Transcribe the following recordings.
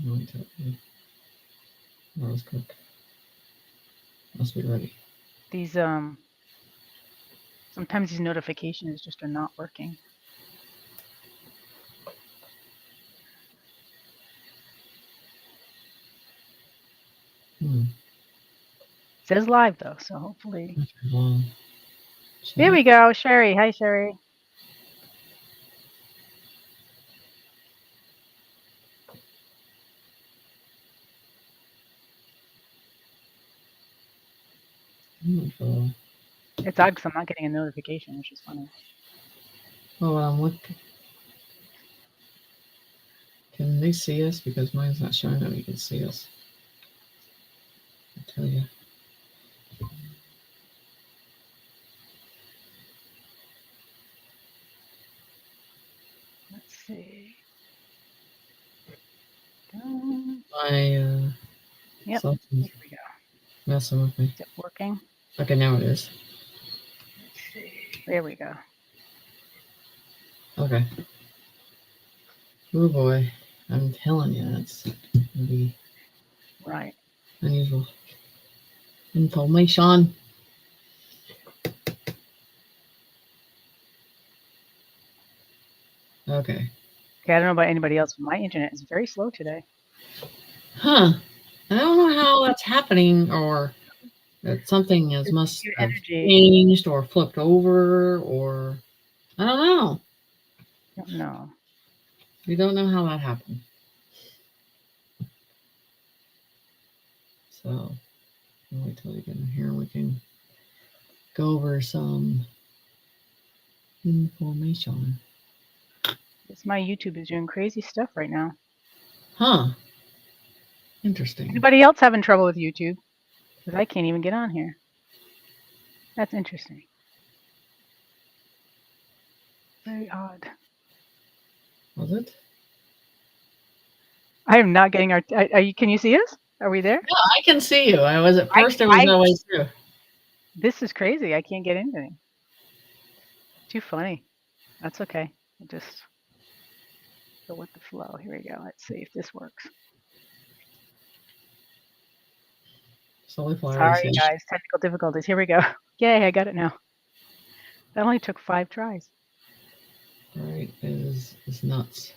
Let tell you. Rose cook. Must be ready. These sometimes these notifications just are not working. Hmm. It says live though, so hopefully. Long Here we go, Sherry. Hi, Sherry. It's odd because I'm not getting a notification, which is funny. Oh, I'm looking. Can they see us? Because mine's not showing that you can see us. I'll tell you. Let's see. My Yep. something's Here we go. messing with me. Is it working? Okay, now it is. Let's see. There we go. Okay. Oh boy, I'm telling you, it's gonna be Right. unusual information. Okay. Okay, I don't know about anybody else, but my internet is very slow today. Huh. I don't know how that's happening, or that something must Your have energy. changed or flipped over, or I don't know. Don't know. We don't know how that happened. So I'll wait till we get in here and we can go over some information. It's my YouTube is doing crazy stuff right now. Huh. Interesting. Anybody else having trouble with YouTube? Because I can't even get on here. That's interesting. Very odd. Was it? I am not getting our. Are you? Can you see us? Are we there? Yeah, I can see you. I was at first. It was no way through. This is crazy. I can't get anything. Too funny. That's okay. I'll just go with the flow. Here we go. Let's see if this works. Sorry, Sorry, guys. Technical difficulties. Here we go. Yay, I got it now. That only took 5 tries. Right, it's nuts.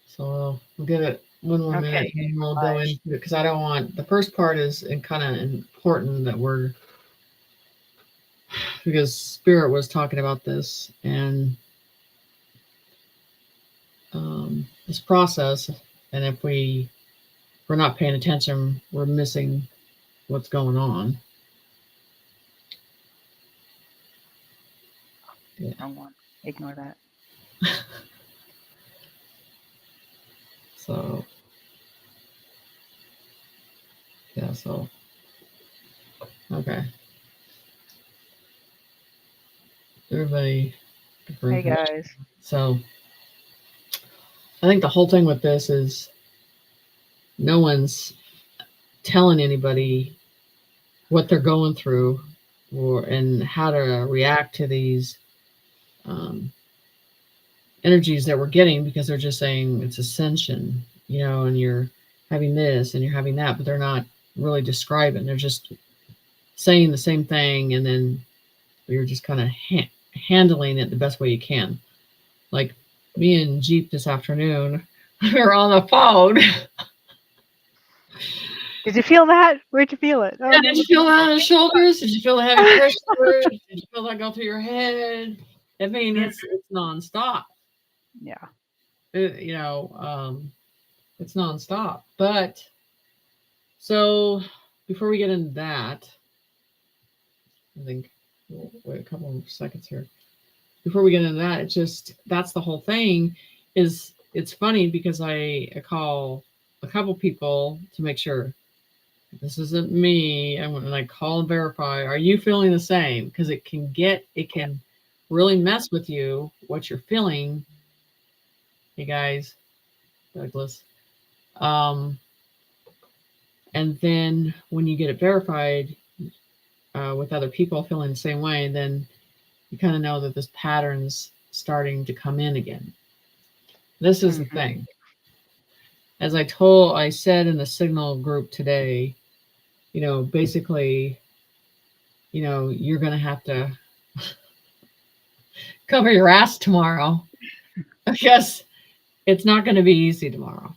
So we'll give it one more minute and we'll go into it because I don't want the first part is kind of important that we're because Spirit was talking about this and this process, and if we're not paying attention, we're missing what's going on. Yeah. Wrong one. Ignore that. So yeah, so okay. Everybody. Hey guys. So I think the whole thing with this is no one's telling anybody what they're going through or and how to react to these um, energies that we're getting because they're just saying it's ascension, and you're having this and you're having that, but they're not really describing. They're just saying the same thing, and then you're just kind of handling it the best way you can. Like me and Jeep this afternoon, we were on the phone. Did you feel that? Where'd you feel it? Oh, yeah, did you feel that on the shoulders? Did you feel the heavy pressure? Did you feel that go through your head? I mean, it's nonstop. Yeah. It's nonstop. But so before we get into that, I think we'll wait a couple of seconds here. Before we get into that, it's just that's the whole thing. It's funny because I call a couple people to make sure this isn't me. And when I call and verify, are you feeling the same? Because it can really mess with you what you're feeling. Hey guys, Douglas. And then when you get it verified with other people feeling the same way, then you kind of know that this pattern's starting to come in again. This is the thing. as I said in the signal group today, basically, you're going to have to cover your ass tomorrow because it's not going to be easy tomorrow.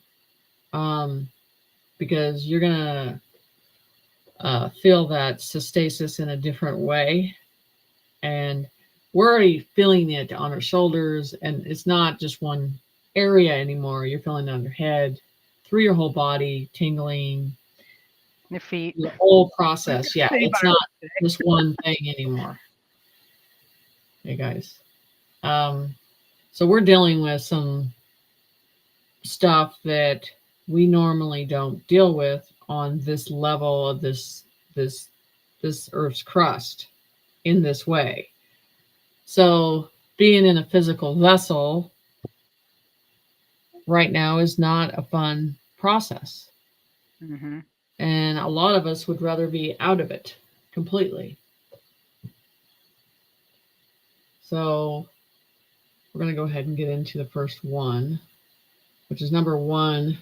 Because you're going to feel that cystasis in a different way. And we're already feeling it on our shoulders, and it's not just one area anymore. You're feeling it on your head, through your whole body, tingling. Your feet. The whole process. Yeah, it's not just one thing anymore. Hey, guys. So we're dealing with some stuff that we normally don't deal with on this level of this Earth's crust in this way. So being in a physical vessel right now is not a fun process. Mm-hmm. And a lot of us would rather be out of it completely. So we're going to go ahead and get into the first one, which is number 1.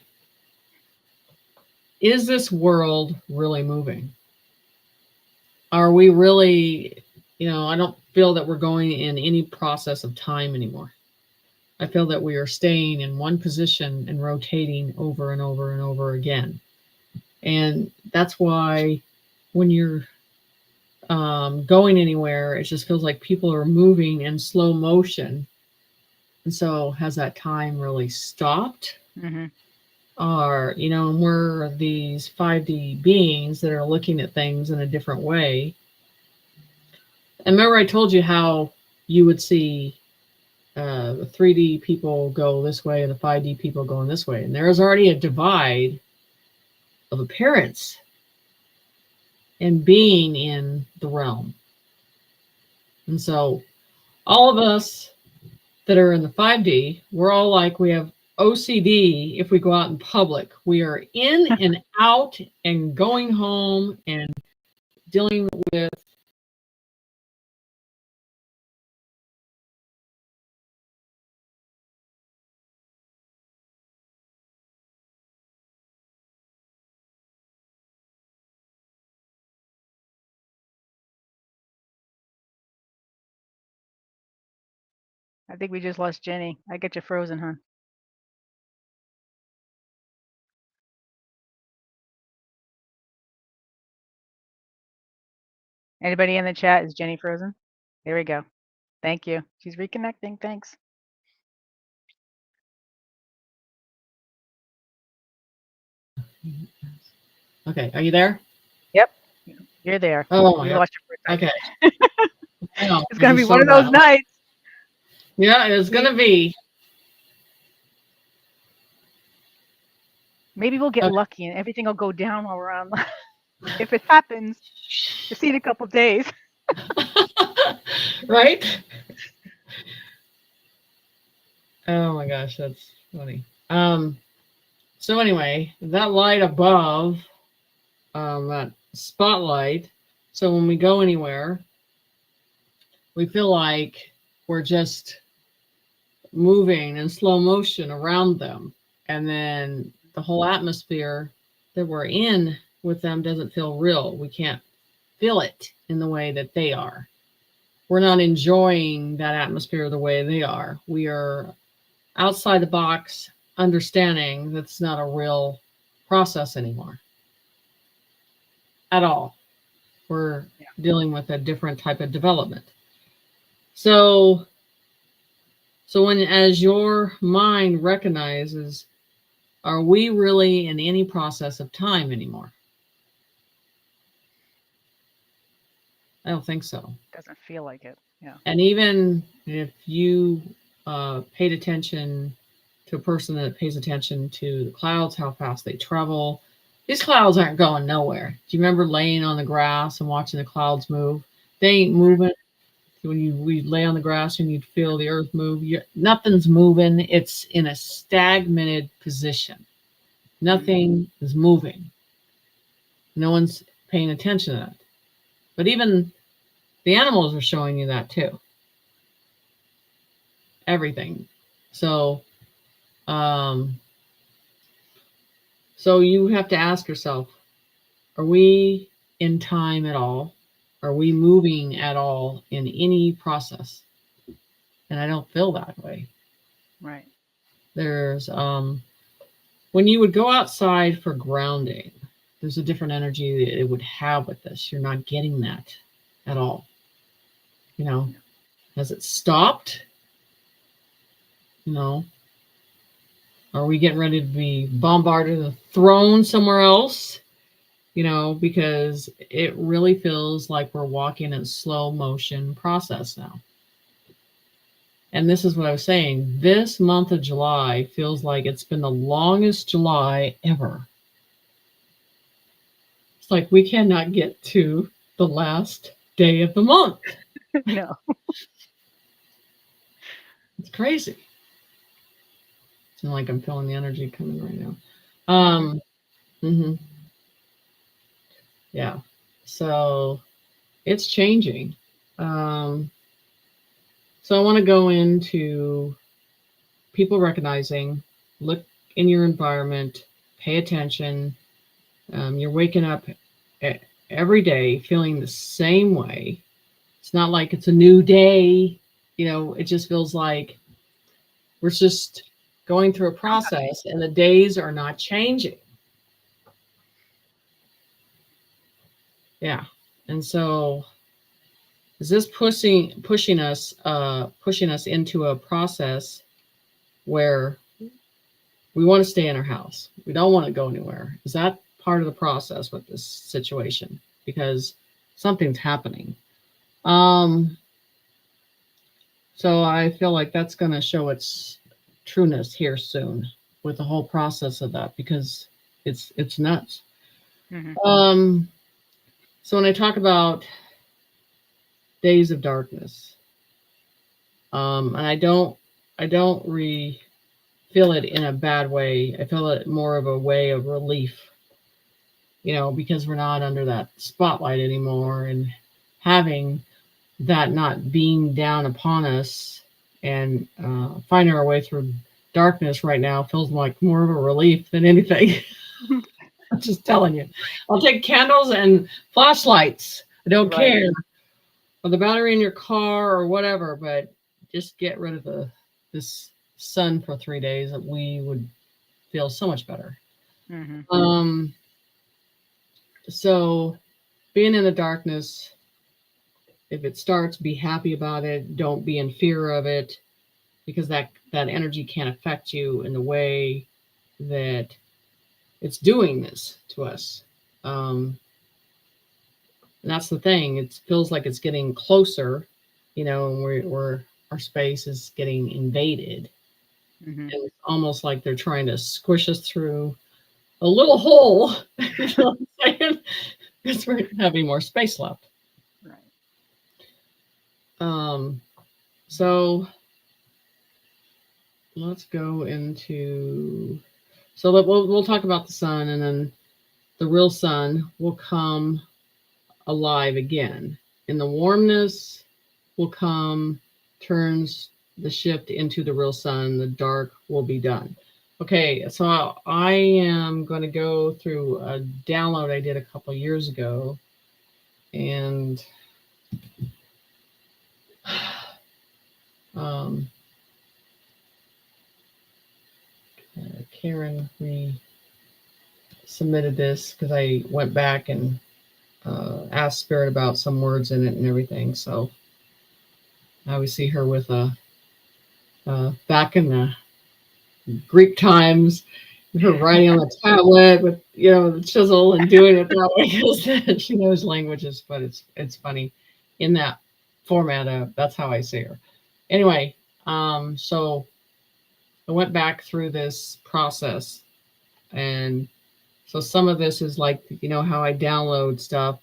Is this world really moving? Are we really, I don't feel that we're going in any process of time anymore. I feel that we are staying in one position and rotating over and over and over again. And that's why when you're going anywhere, it just feels like people are moving in slow motion. And so has that time really stopped? Mm-hmm. Or, we're these 5D beings that are looking at things in a different way. And remember I told you how you would see the 3D people go this way and the 5D people going this way. And there's already a divide of appearance and being in the realm. And so all of us that are in the 5D, we're all like we have OCD if we go out in public. We are in and out and going home and dealing with I think we just lost Jenny. I get you frozen, huh? Anybody in the chat? Is Jenny frozen? There we go. Thank you. She's reconnecting. Thanks. Okay, are you there? Yep. You're there. Oh my We God. lost you for a second. Okay. I know. It's going to be one of those nights. Yeah, it's going to be. Maybe we'll get lucky and everything will go down while we're on. If it happens, we'll see in a couple days. Right? Oh my gosh, that's funny. So anyway, that light above, that spotlight. So when we go anywhere, we feel like we're just moving in slow motion around them. And then the whole atmosphere that we're in with them doesn't feel real. We can't feel it in the way that they are. We're not enjoying that atmosphere the way they are. We are outside the box, understanding that's not a real process anymore at all. We're dealing with a different type of development. So when, as your mind recognizes, are we really in any process of time anymore? I don't think so. Doesn't feel like it. Yeah. And even if you paid attention to a person that pays attention to the clouds, how fast they travel, these clouds aren't going nowhere. Do you remember laying on the grass and watching the clouds move? They ain't moving. When we lay on the grass and you'd feel the earth move, nothing's moving. It's in a stagnated position. Nothing is moving. No one's paying attention to that. But even the animals are showing you that too. Everything. So So you have to ask yourself, are we in time at all? Are we moving at all in any process? And I don't feel that way. Right. There's when you would go outside for grounding, there's a different energy that it would have with this. You're not getting that at all. You know, No. has it stopped? You know, are we getting ready to be bombarded and thrown somewhere else? You know, because it really feels like we're walking in slow motion process now. And this is what I was saying. This month of July feels like it's been the longest July ever. It's like we cannot get to the last day of the month. No. It's crazy. It's not like I'm feeling the energy coming right now. Mhm. Mhm. Yeah. So it's changing. Um, so I want to go into people recognizing, look in your environment, pay attention. You're waking up every day feeling the same way. It's not like it's a new day. You know, it just feels like we're just going through a process and the days are not changing. Yeah. And so is this pushing us into a process where we want to stay in our house? We don't want to go anywhere. Is that part of the process with this situation? Because something's happening. Um, so I feel like that's going to show its trueness here soon with the whole process of that because it's nuts. Mhm. Um, so when I talk about days of darkness, and I don't feel it in a bad way. I feel it more of a way of relief, you know, because we're not under that spotlight anymore and having that not being down upon us and finding our way through darkness right now feels like more of a relief than anything. I'm just telling you. I'll take candles and flashlights. I don't Right. care. Or the battery in your car or whatever, but just get rid of this sun for 3 days that we would feel so much better. Mhm. Um, so being in the darkness, if it starts, be happy about it. Don't be in fear of it because that energy can't affect you in the way that it's doing this to us. Um, and that's the thing. It feels like it's getting closer, you know, and we're our space is getting invaded. Mhm. And it's almost like they're trying to squish us through a little hole. You know what I'm saying? Because we're having more space left. Right. Um, so let's go into so we'll talk about the sun, and then the real sun will come alive again. And the warmness will come, turns the shift into the real sun. The dark will be done. Okay, so I am going to go through a download I did a couple years ago, and um, Karen submitted this because I went back and asked Spirit about some words in it and everything. So I always see her with a back in the Greek times, her writing on the tablet with the chisel and doing it that way because she knows languages, but it's funny in that format. That's how I see her. Anyway, so I went back through this process, and so some of this is like how I download stuff,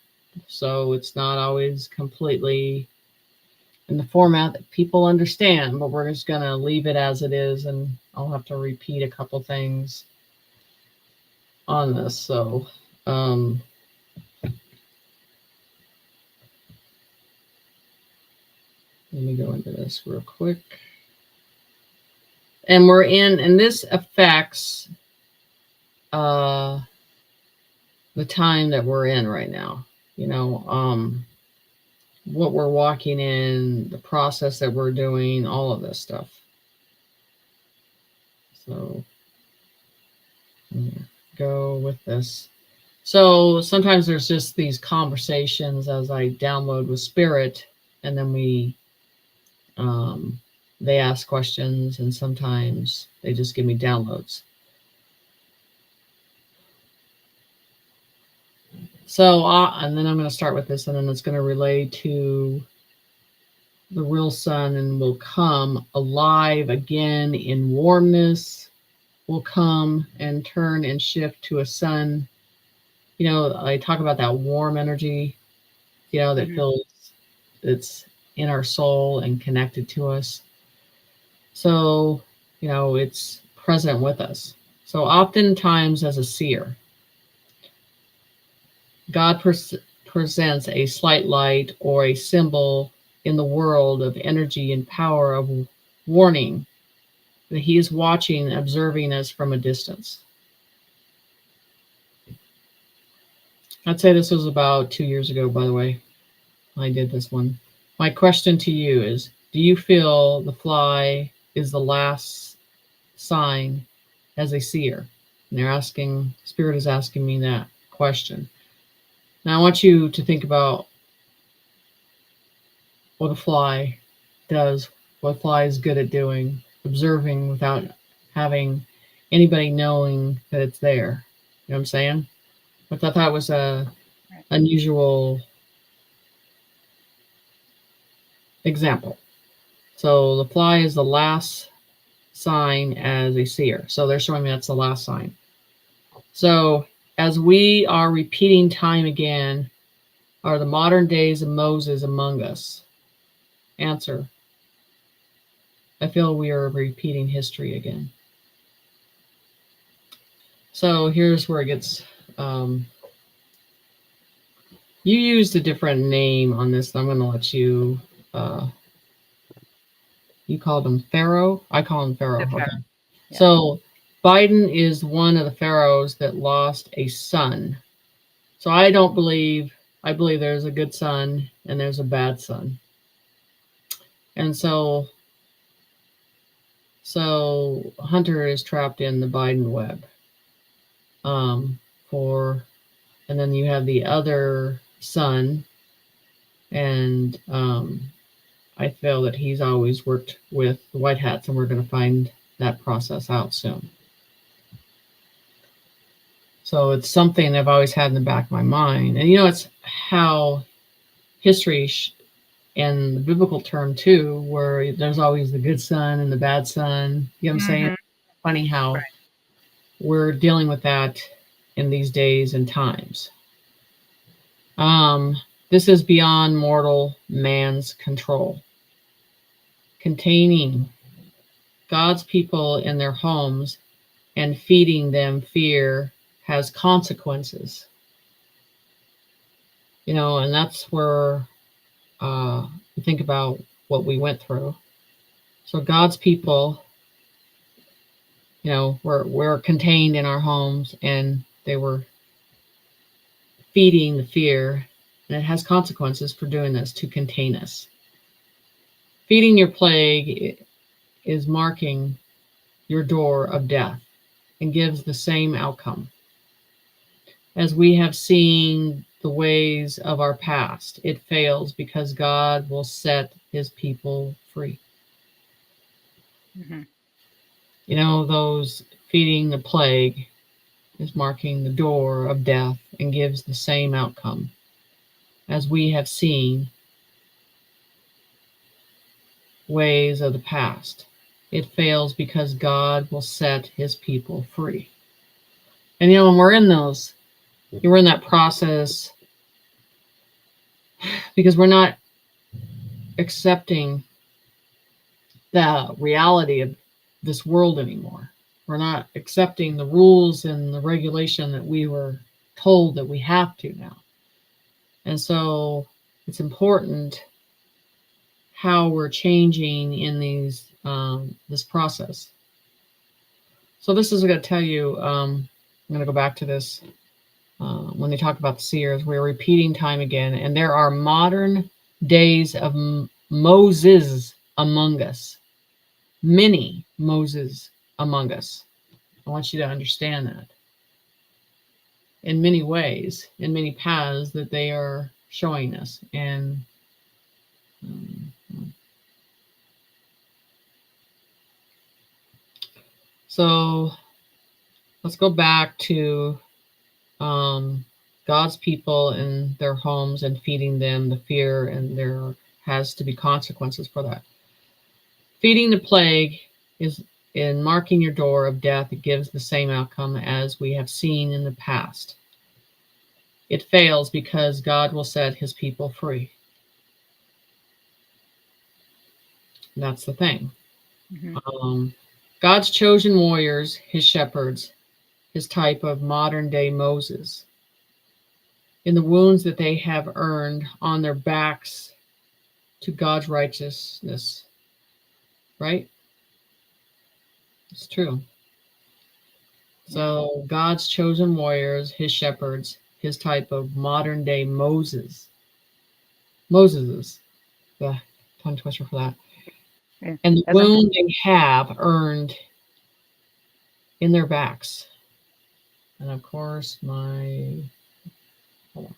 so it's not always completely in the format that people understand, but we're just gonna leave it as it is, and I'll have to repeat a couple things on this. So um, let me go into this real quick. And this affects the time that we're in right now. What we're walking in, the process that we're doing, all of this stuff. So go with this. So sometimes there's just these conversations as I download with Spirit, and then they ask questions, and sometimes they just give me downloads. So, and then I'm going to start with this, and then it's going to relate to the real sun, and will come alive again in warmness, will come and turn and shift to a sun. I talk about that warm energy, that feels it's in our soul and connected to us. So, it's present with us. So oftentimes as a seer, God presents a slight light or a symbol in the world of energy and power of warning that he is watching, observing us from a distance. I'd say this was about 2 years ago, by the way. I did this one. My question to you is, do you feel the fly is the last sign as a seer? And Spirit is asking me that question. Now I want you to think about what a fly does, what a fly is good at doing, observing without having anybody knowing that it's there. You know what I'm saying? I thought that was a unusual example. So the fly is the last sign as a seer. So they're showing me that's the last sign. So as we are repeating time again, are the modern days of Moses among us? Answer: I feel we are repeating history again. So here's where it gets, you used a different name on this. I'm going to let you, you called him Pharaoh. I call him Pharaoh. Okay. Yeah. So Biden is one of the pharaohs that lost a son. So I believe there's a good son and there's a bad son. And so Hunter is trapped in the Biden web. And then you have the other son, and I feel that he's always worked with the White Hats, and we're going to find that process out soon. So it's something I've always had in the back of my mind. And it's how history and the biblical term too, where there's always the good son and the bad son. You know what I'm saying? Funny how we're dealing with that in these days and times. This is beyond mortal man's control. Containing God's people in their homes and feeding them fear has consequences. And that's where you think about what we went through. So God's people, were contained in our homes, and they were feeding the fear, and it has consequences for doing this to contain us. Feeding your plague is marking your door of death and gives the same outcome. As we have seen the ways of our past, it fails because God will set his people free. Those feeding the plague is marking the door of death and gives the same outcome. As we have seen ways of the past, it fails because God will set his people free. And when we're in we're in that process because we're not accepting the reality of this world anymore. We're not accepting the rules and the regulation that we were told that we have to now. And so it's important how we're changing in this process. So this is going to tell you, going to go back to this. When they talk about the seers, we're repeating time again, and there are modern days of Moses among us, many Moses among us. I want you to understand that in many ways, in many paths that they are showing us. And so let's go back to God's people in their homes and feeding them the fear, and there has to be consequences for that. Feeding the plague is in marking your door of death. It gives the same outcome as we have seen in the past. It fails because God will set his people free. That's the thing. God's chosen warriors, his shepherds, his type of modern day Moses, in the wounds that they have earned on their backs to God's righteousness. Right? It's true. So God's chosen warriors, his shepherds, his type of modern day Moses. Moses, the tongue twister for that. Yeah. And the wound they have earned in their backs. And of course, hold on.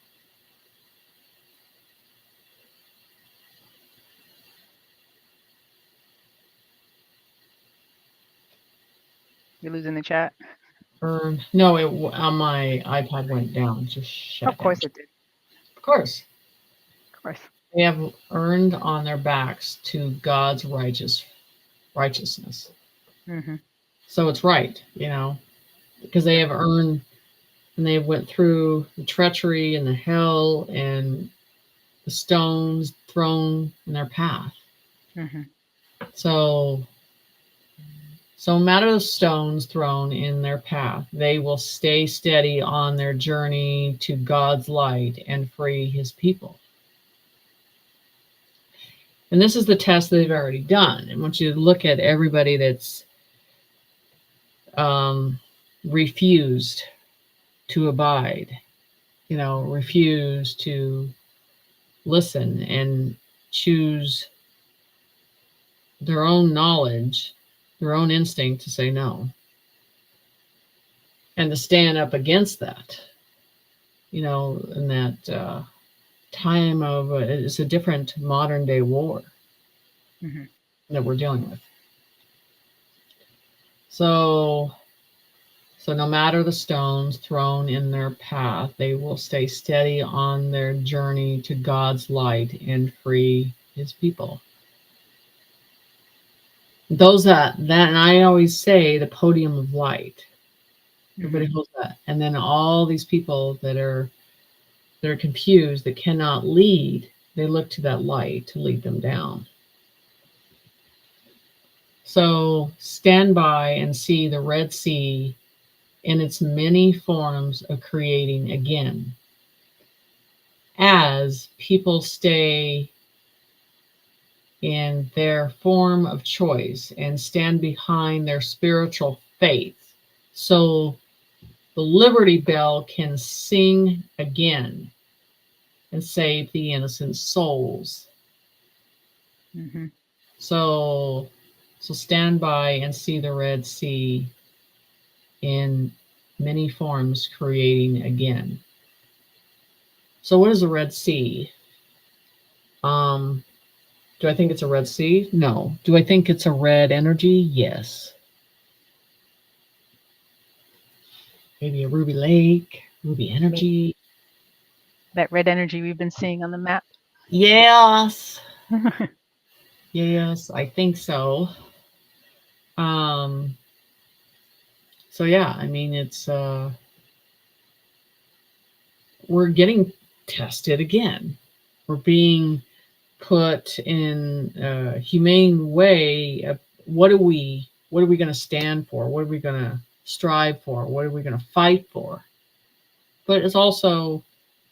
You're losing the chat? No, on my iPad went down. Just shut Of course down. it did. Of course. Of course. They have earned on their backs to God's righteousness. So it's right, because they have earned, and they went through the treachery and the hell and the stones thrown in their path. So no matter the stones thrown in their path, they will stay steady on their journey to God's light and free his people. And this is the test they've already done. I want you to look at everybody that's refused to abide, refused to listen and choose their own knowledge, their own instinct to say no, and to stand up against that, in that time of it's a different modern day war that we're dealing with. So no matter the stones thrown in their path, they will stay steady on their journey to God's light and free his people. Those and I always say the podium of light. Everybody holds that. And then all these people that are confused, that cannot lead, they look to that light to lead them down. So stand by and see the Red Sea in its many forms of creating again. As people stay in their form of choice and stand behind their spiritual faith, so the Liberty Bell can sing again and save the innocent souls. So stand by and see the Red Sea in many forms creating again. So what is the Red Sea? Do I think it's a Red Sea? No. Do I think it's a red energy? Yes. Maybe a ruby lake, ruby energy. That red energy we've been seeing on the map? Yes. Yes, I think so. So yeah, I mean, it's we're getting tested again. We're being put in a humane way of what are we going to stand for? What are we going to strive for? What are we going to fight for? But it's also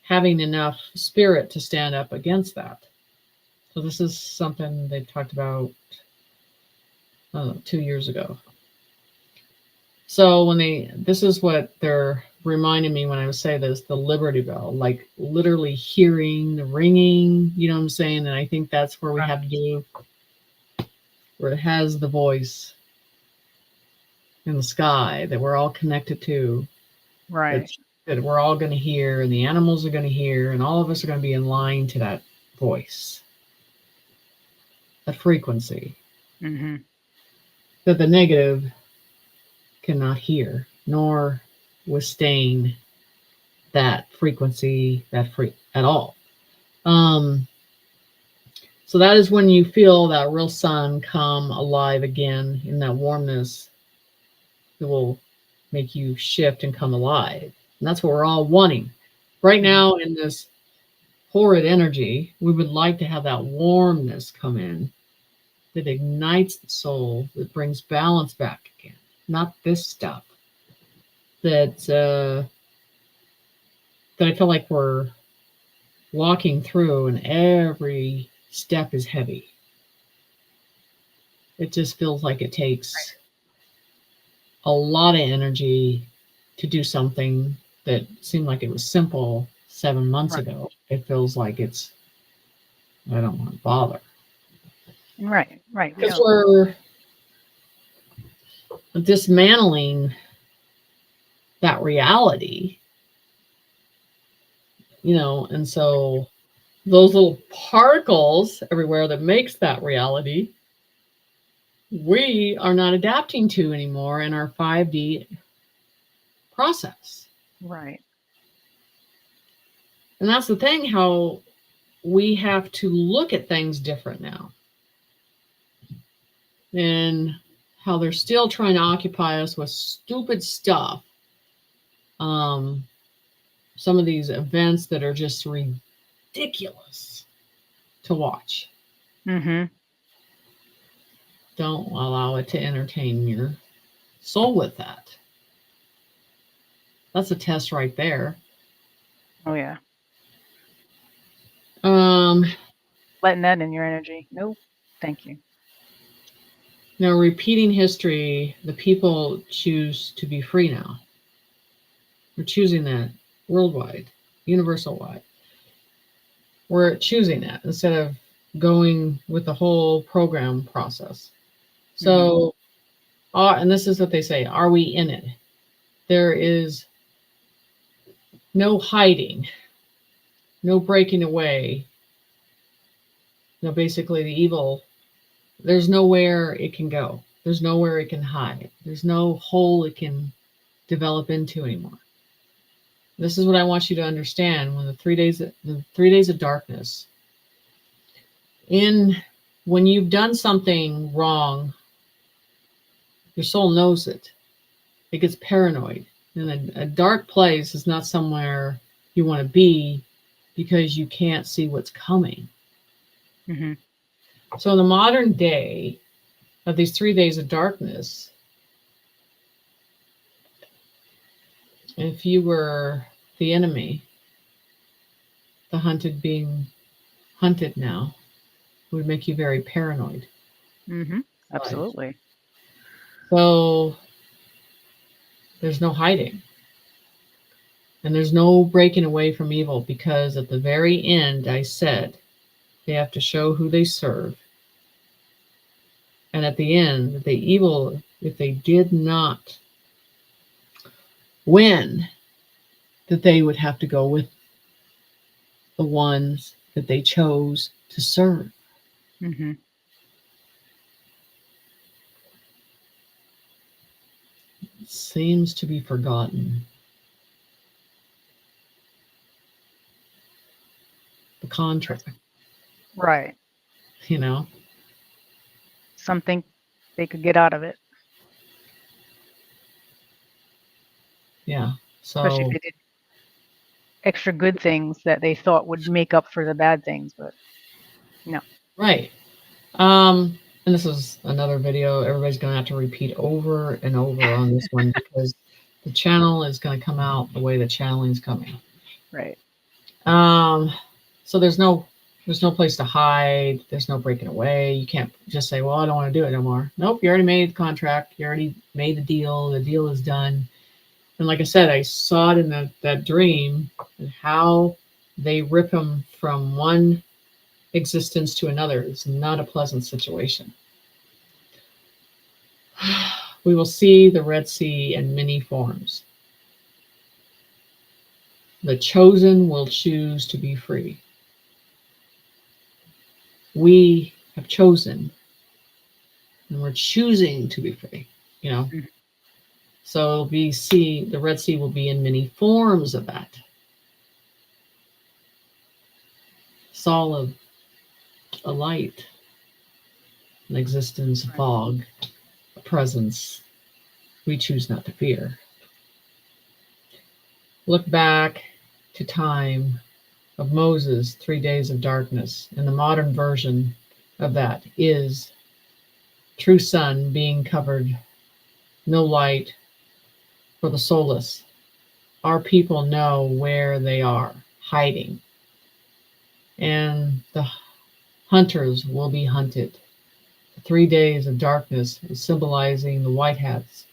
having enough spirit to stand up against that. So this is something they talked about 2 years ago. So this is what they're reminding me when I say this, the Liberty Bell, like literally hearing the ringing, you know what I'm saying? And I think that's where we have to do, where it has the voice in the sky that we're all connected to, Right. that we're all going to hear, and the animals are going to hear, and all of us are going to be in line to that voice, that frequency, Mm-hmm. that the negative cannot hear, nor withstand that frequency, at all. So that is when you feel that real sun come alive again in that warmness that will make you shift and come alive. And that's what we're all wanting. Right now, in this horrid energy, we would like to have that warmness come in that ignites the soul, that brings balance back again. Not this stuff that I feel like we're walking through, and every step is heavy. It just feels like it takes a lot of energy to do something that seemed like it was simple 7 months ago. It feels like I don't want to bother. Right. Because we're dismantling that reality, and so those little particles everywhere that makes that reality, we are not adapting to anymore in our 5D process. Right. And that's the thing, how we have to look at things different now. And how they're still trying to occupy us with stupid stuff. Some of these events that are just ridiculous to watch. Mm-hmm. Don't allow it to entertain your soul with that. That's a test right there. Oh yeah. Letting that in your energy. Nope. Thank you. Now, repeating history, the people choose to be free now. We're choosing that worldwide, universal wide. We're choosing that instead of going with the whole program process. So, and this is what they say, are we in it? There is no hiding, no breaking away. Basically, the evil, there's nowhere it can go. There's nowhere it can hide. There's no hole it can develop into anymore. This is what I want you to understand when the 3 days of darkness. When you've done something wrong, your soul knows it. It gets paranoid. And a dark place is not somewhere you want to be because you can't see what's coming. Mm-hmm. So in the modern day of these 3 days of darkness, if you were the enemy, the hunted being hunted now, it would make you very paranoid. Mm-hmm. Absolutely. So there's no hiding. And there's no breaking away from evil, because at the very end, I said, they have to show who they serve. And at the end, the evil, if they did not win, that they would have to go with the ones that they chose to serve. Mm-hmm. It seems to be forgotten. The contract. Right. Something they could get out of it. Yeah. So, especially if they did extra good things that they thought would make up for the bad things, but no. Right. And this is another video everybody's going to have to repeat over and over on this one, because the channel is going to come out the way the channeling is coming. Right. So there's no There's no place to hide. There's no breaking away. You can't just say, well, I don't want to do it no more. Nope, you already made the contract. You already made the deal. The deal is done. And like I said, I saw it in that dream and how they rip him from one existence to another. It's not a pleasant situation. We will see the Red Sea in many forms. The chosen will choose to be free. We have chosen, and we're choosing to be free, you know. Mhm. So the Red Sea will be in many forms of that. Solid, a light, an existence, a fog, a presence we choose not to fear. Look back to time of Moses, 3 days of darkness, and the modern version of that is true sun being covered, no light for the soulless. Our people know where they are hiding, and the hunters will be hunted. 3 days of darkness is symbolizing the white hats,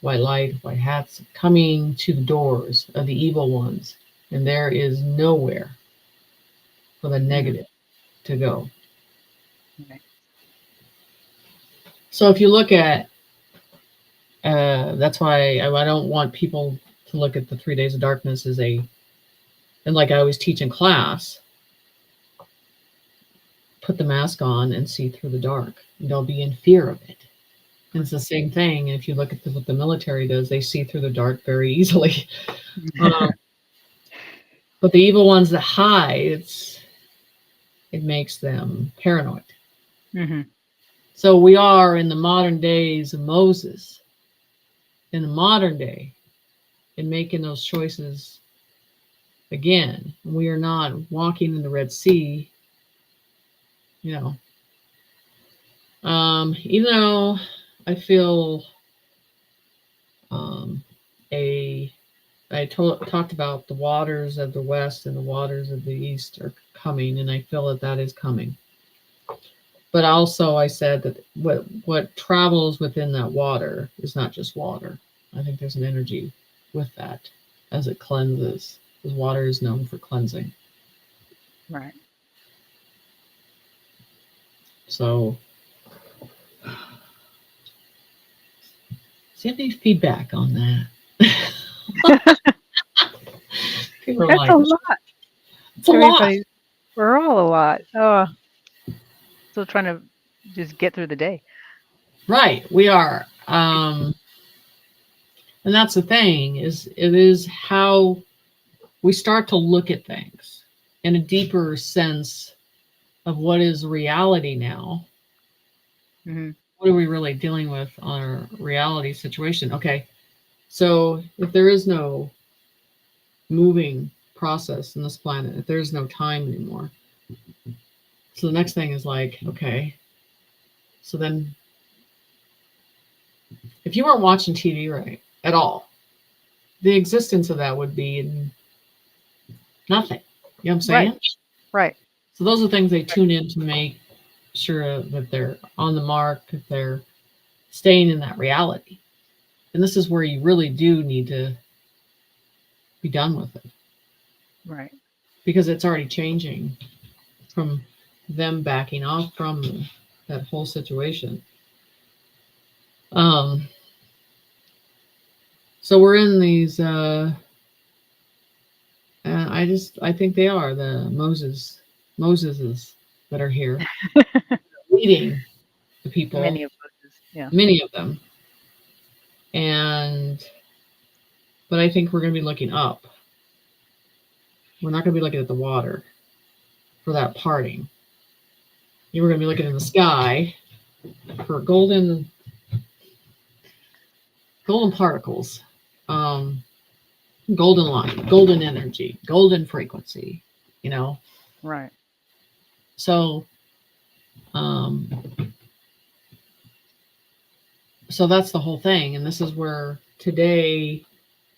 white light, white hats coming to the doors of the evil ones, and there is nowhere for the negative to go. Right. So if you look at, that's why I don't want people to look at the 3 days of darkness as and like I always teach in class, put the mask on and see through the dark. Don't be in fear of it. And it's the same thing. If you look at what the military does, they see through the dark very easily. But the evil ones that hide, it makes them paranoid. Mm-hmm. So we are in the modern days of Moses, in the modern day, in making those choices again. We are not walking in the Red Sea, you know. Even though I feel I talked about the waters of the west and the waters of the east are coming, and I feel that is coming. But also, I said that what travels within that water is not just water. I think there's an energy with that as it cleanses, because water is known for cleansing. Right. So, see any feedback on that? People are That's like, a lot. it's a lot. Everybody, we're all a lot. Oh, still trying to just get through the day. Right, we are. And that's the thing, it is how we start to look at things in a deeper sense of what is reality now. Mm-hmm. What are we really dealing with on our reality situation? Okay, so if there is no moving process in this planet, if there's no time anymore, so the next thing is like, okay, so then if you weren't watching TV right at all, the existence of that would be nothing. You know what I'm saying? Right. Right. So those are things they tune in to make sure that they're on the mark, if they're staying in that reality. And this is where you really do need to be done with it, Right. because it's already changing from them backing off from that whole situation. Um, so we're in these, I think they are the Moseses that are here leading the people, Many of those. Yeah. many of them. But I think we're going to be looking up. We're not going to be looking at the water for that parting. We're going to be looking in the sky for golden particles, golden light, golden energy, golden frequency. You know, Right. so so that's the whole thing, and this is where today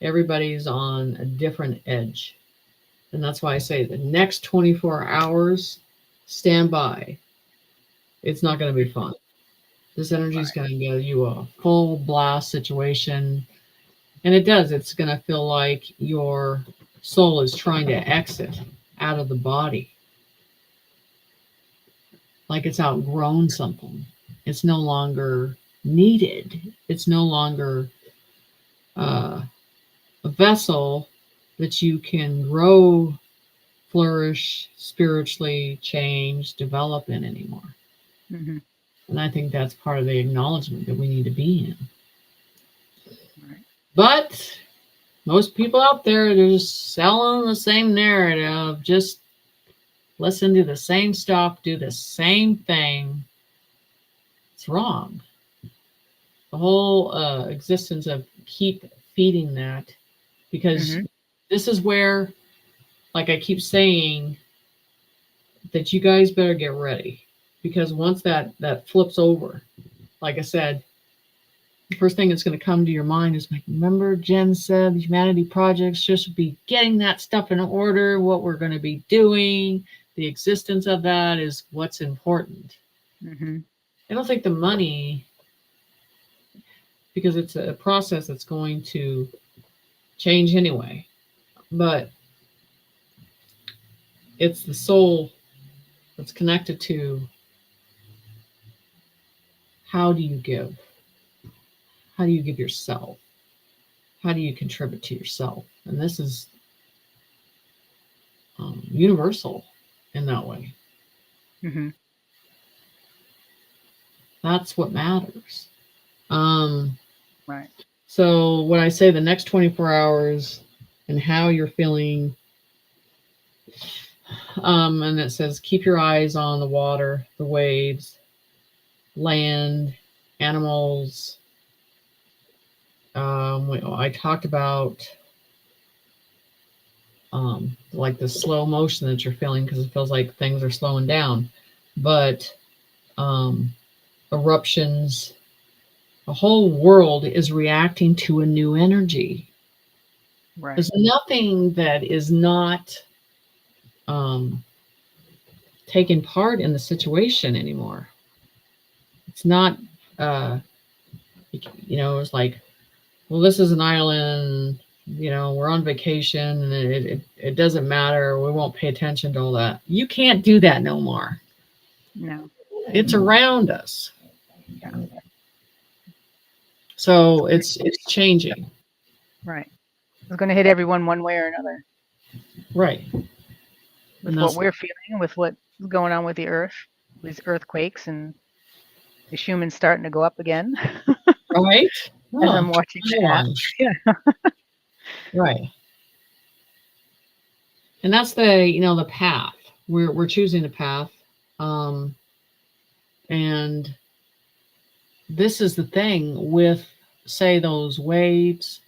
everybody's on a different edge. And that's why I say the next 24 hours, stand by. It's not going to be fun. This energy is Right. going to give you a full blast situation. And it does. It's going to feel like your soul is trying to exit out of the body, like it's outgrown something. It's no longer needed. It's no longer a vessel that you can grow, flourish, spiritually change, develop in anymore. Mm-hmm. And I think that's part of the acknowledgement that we need to be in. Right. But most people out there, they're just selling the same narrative, just listen to the same stuff, do the same thing. It's wrong. The whole existence of keep feeding that, because Mm-hmm. this is where, like I keep saying, that you guys better get ready, because once that flips over, like I said, the first thing that's going to come to your mind is like, remember Jen said the humanity projects just be getting that stuff in order, what we're going to be doing, the existence of that is what's important. Mm-hmm. I don't think the money, because it's a process that's going to change anyway, but it's the soul that's connected to how do you give? How do you give yourself? How do you contribute to yourself? And this is universal in that way. Mm-hmm. That's what matters. Um, Right. so when I say the next 24 hours and how you're feeling, and it says keep your eyes on the water, the waves, land, animals. I talked about like the slow motion that you're feeling because it feels like things are slowing down, but um, eruptions, the whole world is reacting to a new energy. Right. There's nothing that is not um, taking part in the situation anymore. It's not, uh, it's like, well, this is an island, we're on vacation and it doesn't matter. We won't pay attention to all that. You can't do that no more. No. It's around us. Yeah. So it's changing. Right. It's going to hit everyone one way or another Right. with And what that's we're feeling, with what's going on with the earth, these earthquakes, and the humans starting to go up again. right. As Oh, I'm watching the go app. on. Yeah. Right. And that's the path. We're choosing the path. Um, and this is the thing with, say, those waves,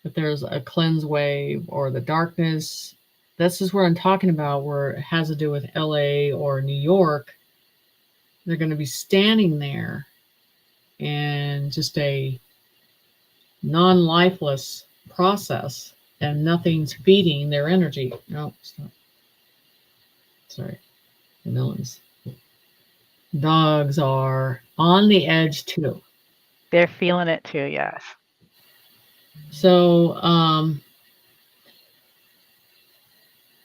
if there's a cleanse wave or the darkness, this is where I'm talking about, where it has to do with LA or New York. They're going to be standing there and just a non-lifeless process, and nothing's feeding their energy. No, stop. Sorry. The villains. Dogs are on the edge too. They're feeling it too. Yes. So,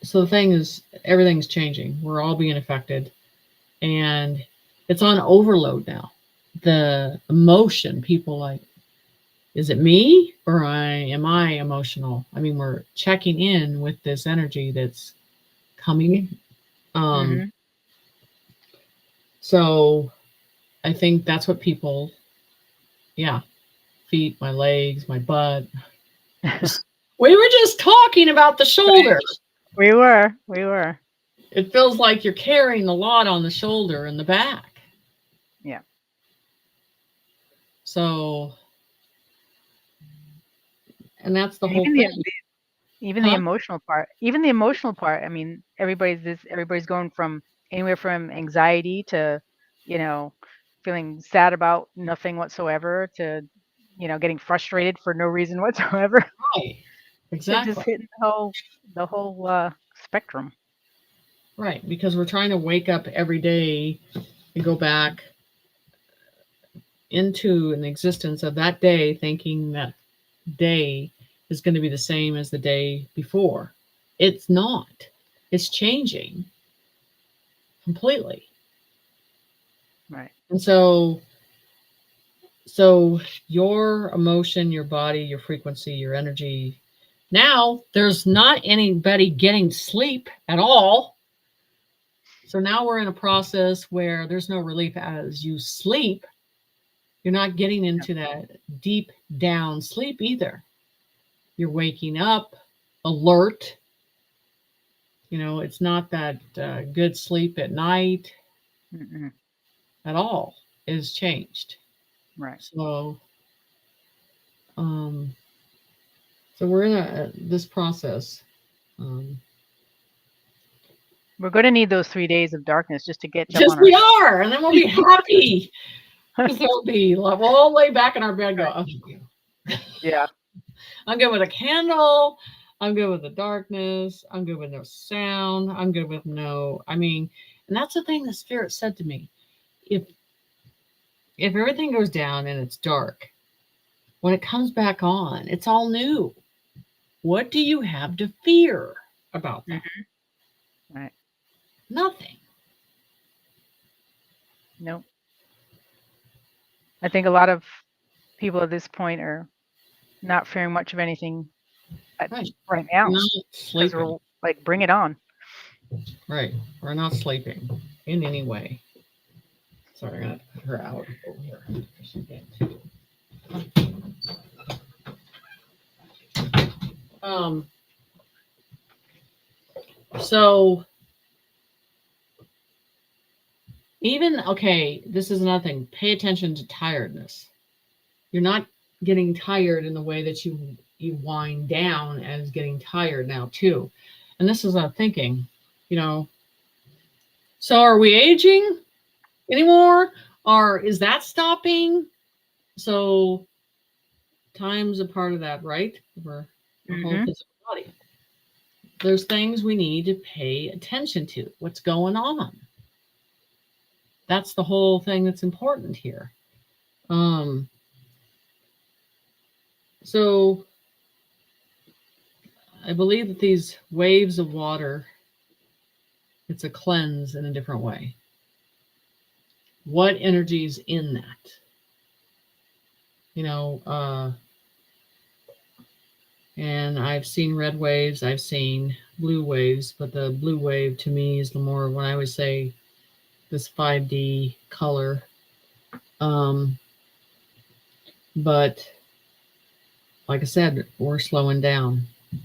so the thing is, everything's changing. We're all being affected, and it's on overload now. The emotion, people like, is it me or am I emotional? I mean, we're checking in with this energy that's coming. Um, Mm-hmm. so I think that's what people, yeah, feet, my legs, my butt. We were just talking about the shoulder. We were. We were. It feels like you're carrying a lot on the shoulder and the back. Yeah. So, and that's the And whole even thing. even the Huh? emotional part. Even the emotional part. I mean, everybody's going from anywhere from anxiety to, you know, feeling sad about nothing whatsoever to, getting frustrated for no reason whatsoever. Right. They're just Exactly. hitting the whole spectrum. Right. Because we're trying to wake up every day and go back into an existence of that day, thinking that day is going to be the same as the day before. It's not. It's changing completely. Right. And so your emotion, your body, your frequency, your energy. Now there's not anybody getting sleep at all. So now we're in a process where there's no relief as you sleep. You're not getting into that deep down sleep either. You're waking up alert. It's not that good sleep at night Mm-mm. at all. Is changed. Right. Um, so we're in this process. We're going to need those 3 days of darkness just to get up Yes, on our we are, and then we'll be happy because we'll be like, we'll lay back in our bed, and go, oh, Yeah. I'm good with a candle. I'm good with the darkness. I'm good with no sound. I'm good with no. And that's the thing the spirit said to me. If everything goes down and it's dark, when it comes back on, it's all new. What do you have to fear about that? Mm-hmm. Right. Nothing. Nope. I think a lot of people at this point are not fearing much of anything right now We're not because sleeping. we're like, bring it on. Right. We're not sleeping in any way. Sorry, I'm going to put her out over here. She's getting too. So even, okay, this is another thing. Pay attention to tiredness. You're not getting tired in the way that you wind down as getting tired now too. And this is what thinking, so are we aging anymore? Or is that stopping? So time's a part of that, right? For our whole physical body. There's things we need to pay attention to. What's going on? That's the whole thing that's important here. So I believe that these waves of water, it's a cleanse in a different way. What energy's in that? And I've seen red waves, I've seen blue waves, but the blue wave to me is the more, when I always say this 5D color. But like I said, we're slowing down.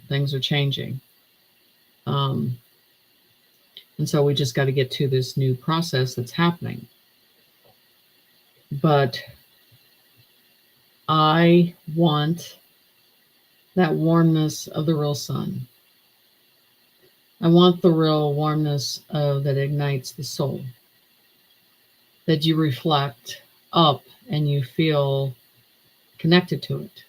Things are changing. And so we just got to get to this new process that's happening. But I want that warmness of the real sun. I want the real warmness that ignites the soul. That you reflect up and you feel connected to it.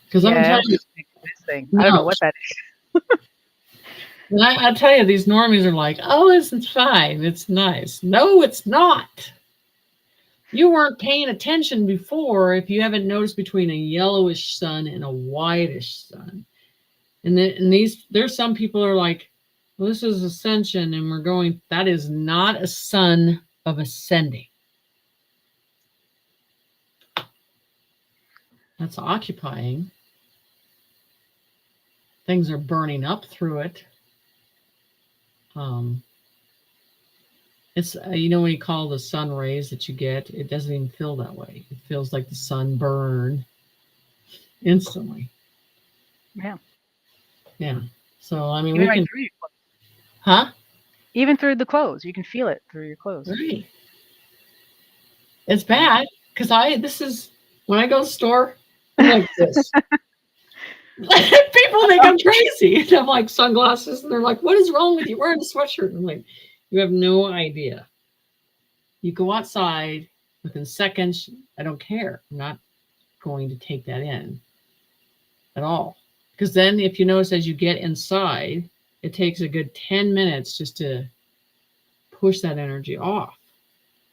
Because I'm telling you, this thing. I don't know what that is. And I tell you, these normies are like, oh, it's fine. It's nice. No, it's not. You weren't paying attention before if you haven't noticed between a yellowish sun and a whitish sun. And there's some people are like, well, this is ascension and we're going, that is not a sun of ascending. That's occupying. Things are burning up through it. It's when you call the sun rays that you get, it doesn't even feel that way. It feels like the sun burned instantly. Yeah. So Even we can. through your clothes. Huh? Even through the clothes, you can feel it through your clothes. Right. It's bad because this is when I go to the store, I'm like this. People think I'm crazy. And I'm like sunglasses, and they're like, "What is wrong with you wearing a sweatshirt?" And I'm like, "You have no idea. You go outside within seconds. I don't care. I'm not going to take that in. at all. Because then, if you notice, as you get inside, it takes a good 10 minutes just to push that energy off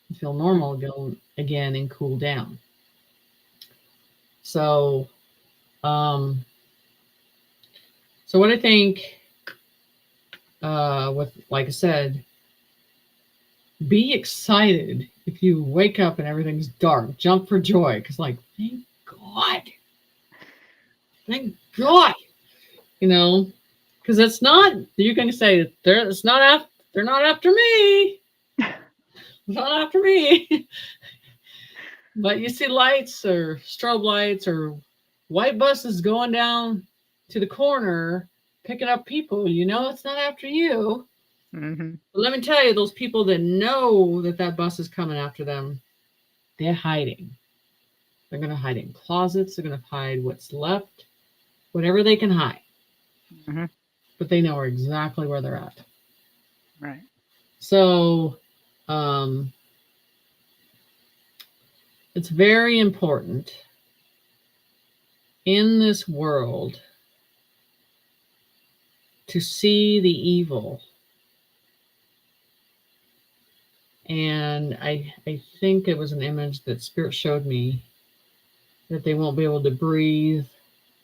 and feel normal again and cool down. So, so what I think, with, like I said, be excited if you wake up and everything's dark. Jump for joy, because, like, thank God, thank God, because it's not. You're going to say they're not after me, not after me. But you see lights or strobe lights or white buses going down to the corner picking up people. It's not after you. Mm-hmm. But let me tell you, those people that know that bus is coming after them, they're hiding. They're going to hide in closets. They're going to hide what's left, whatever they can hide. Mm-hmm. But they know exactly where they're at. Right. So, it's very important in this world to see the evil. And I think it was an image that Spirit showed me, that they won't be able to breathe,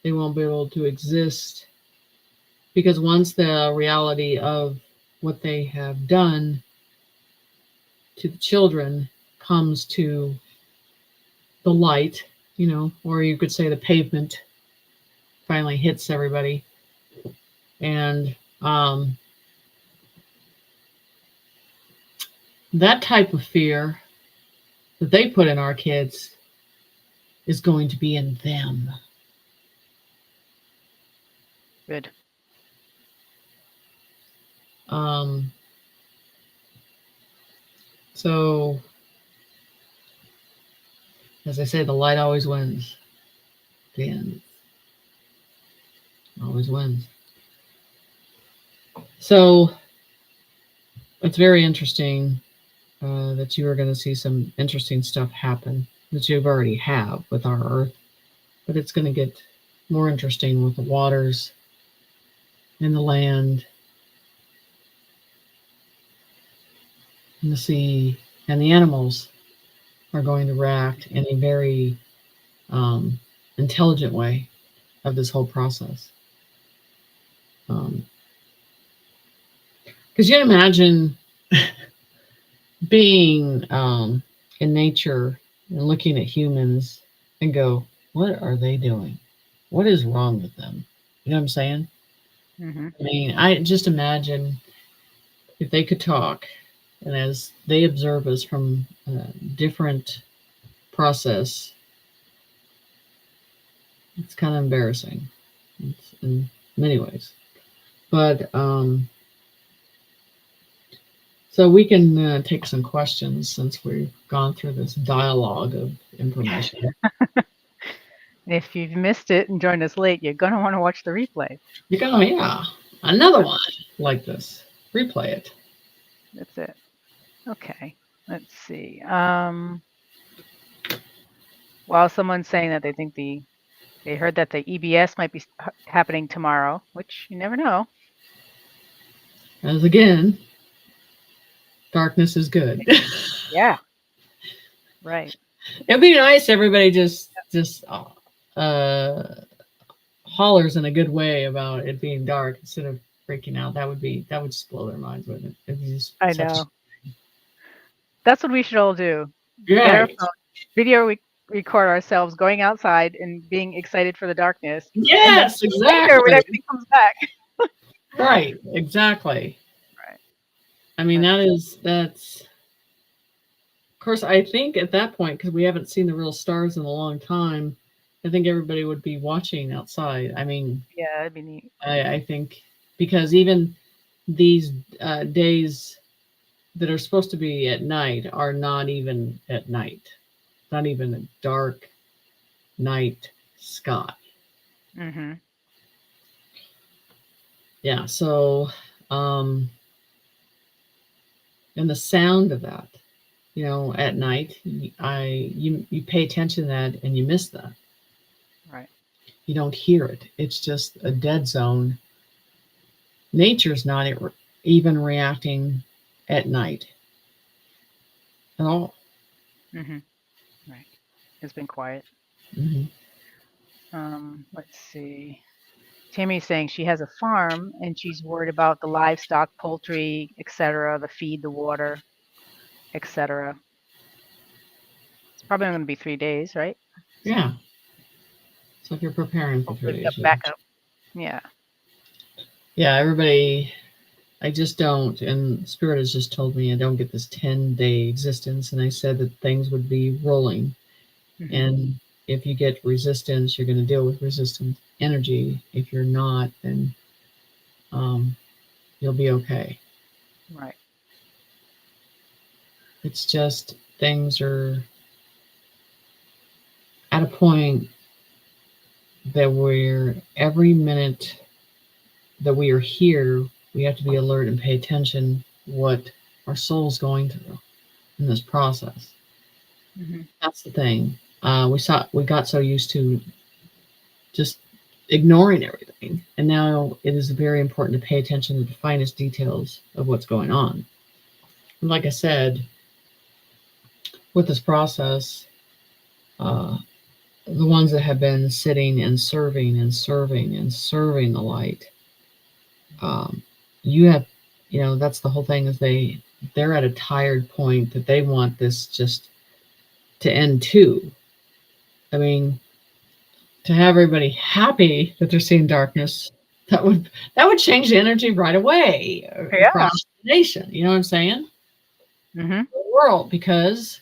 they won't be able to exist, because once the reality of what they have done to the children comes to the light, or you could say the pavement finally hits everybody. And that type of fear that they put in our kids is going to be in them. Good. So, as I say, the light always wins. The end always wins. So, it's very interesting that you are going to see some interesting stuff happen that you've already have with our Earth, but it's going to get more interesting with the waters and the land and the sea, and the animals are going to react in a very intelligent way of this whole process. Because you imagine being in nature and looking at humans and go, what are they doing? What is wrong with them? You know what I'm saying? Mm-hmm. I mean, I just imagine if they could talk, and as they observe us from a different process, it's kind of embarrassing in many ways. But so we can take some questions since we've gone through this dialogue of information. If you've missed it and joined us late, you're going to want to watch the replay. You go, yeah, another one like this. Replay it. That's it. Okay. Let's see. While someone's saying that they think they heard that the EBS might be happening tomorrow, which you never know. As again, darkness is good. Yeah. Right. It'd be nice if everybody just hollers in a good way about it being dark instead of freaking out. That would just blow their minds, wouldn't it? It'd be just I know. That's what we should all do. Right. Get our phone, video record ourselves going outside and being excited for the darkness. Yes, exactly. Later, when everything comes back. Right, exactly. Right. I mean, that's. Of course, I think at that point, because we haven't seen the real stars in a long time, I think everybody would be watching outside. I mean, yeah, that'd be neat. I think because even these days that are supposed to be at night are not even at night, not even a dark night sky. Mm-hmm. Yeah, so and the sound of that, at night, you pay attention to that and you miss that. Right. You don't hear it. It's just a dead zone. Nature's not even reacting at night at all. Mm-hmm. Right. It's been quiet. Hmm. Let's see. Tammy's saying she has a farm and she's worried about the livestock, poultry, etc., the feed, the water, etc. It's probably going to be 3 days, right? Yeah. So if you're preparing for Hopefully 3 we days, got yeah. backup. Yeah. Yeah, everybody, I just don't, and Spirit has just told me I don't get this 10-day existence, and I said that things would be rolling. Mm-hmm. And if you get resistance, you're going to deal with resistant energy. If you're not, then you'll be okay. Right. It's just things are at a point that we're every minute that we are here, we have to be alert and pay attention what our soul's going through in this process. Mm-hmm. That's the thing. We got so used to just ignoring everything, and now it is very important to pay attention to the finest details of what's going on. And like I said, with this process, uh, the ones that have been sitting and serving and serving and serving the light, um, you have, that's the whole thing is they're at a tired point that they want this just to end too. I mean, to have everybody happy that they're seeing darkness, that would change the energy right away Yeah. across the nation. You know what I'm saying? Mm-hmm. The world, because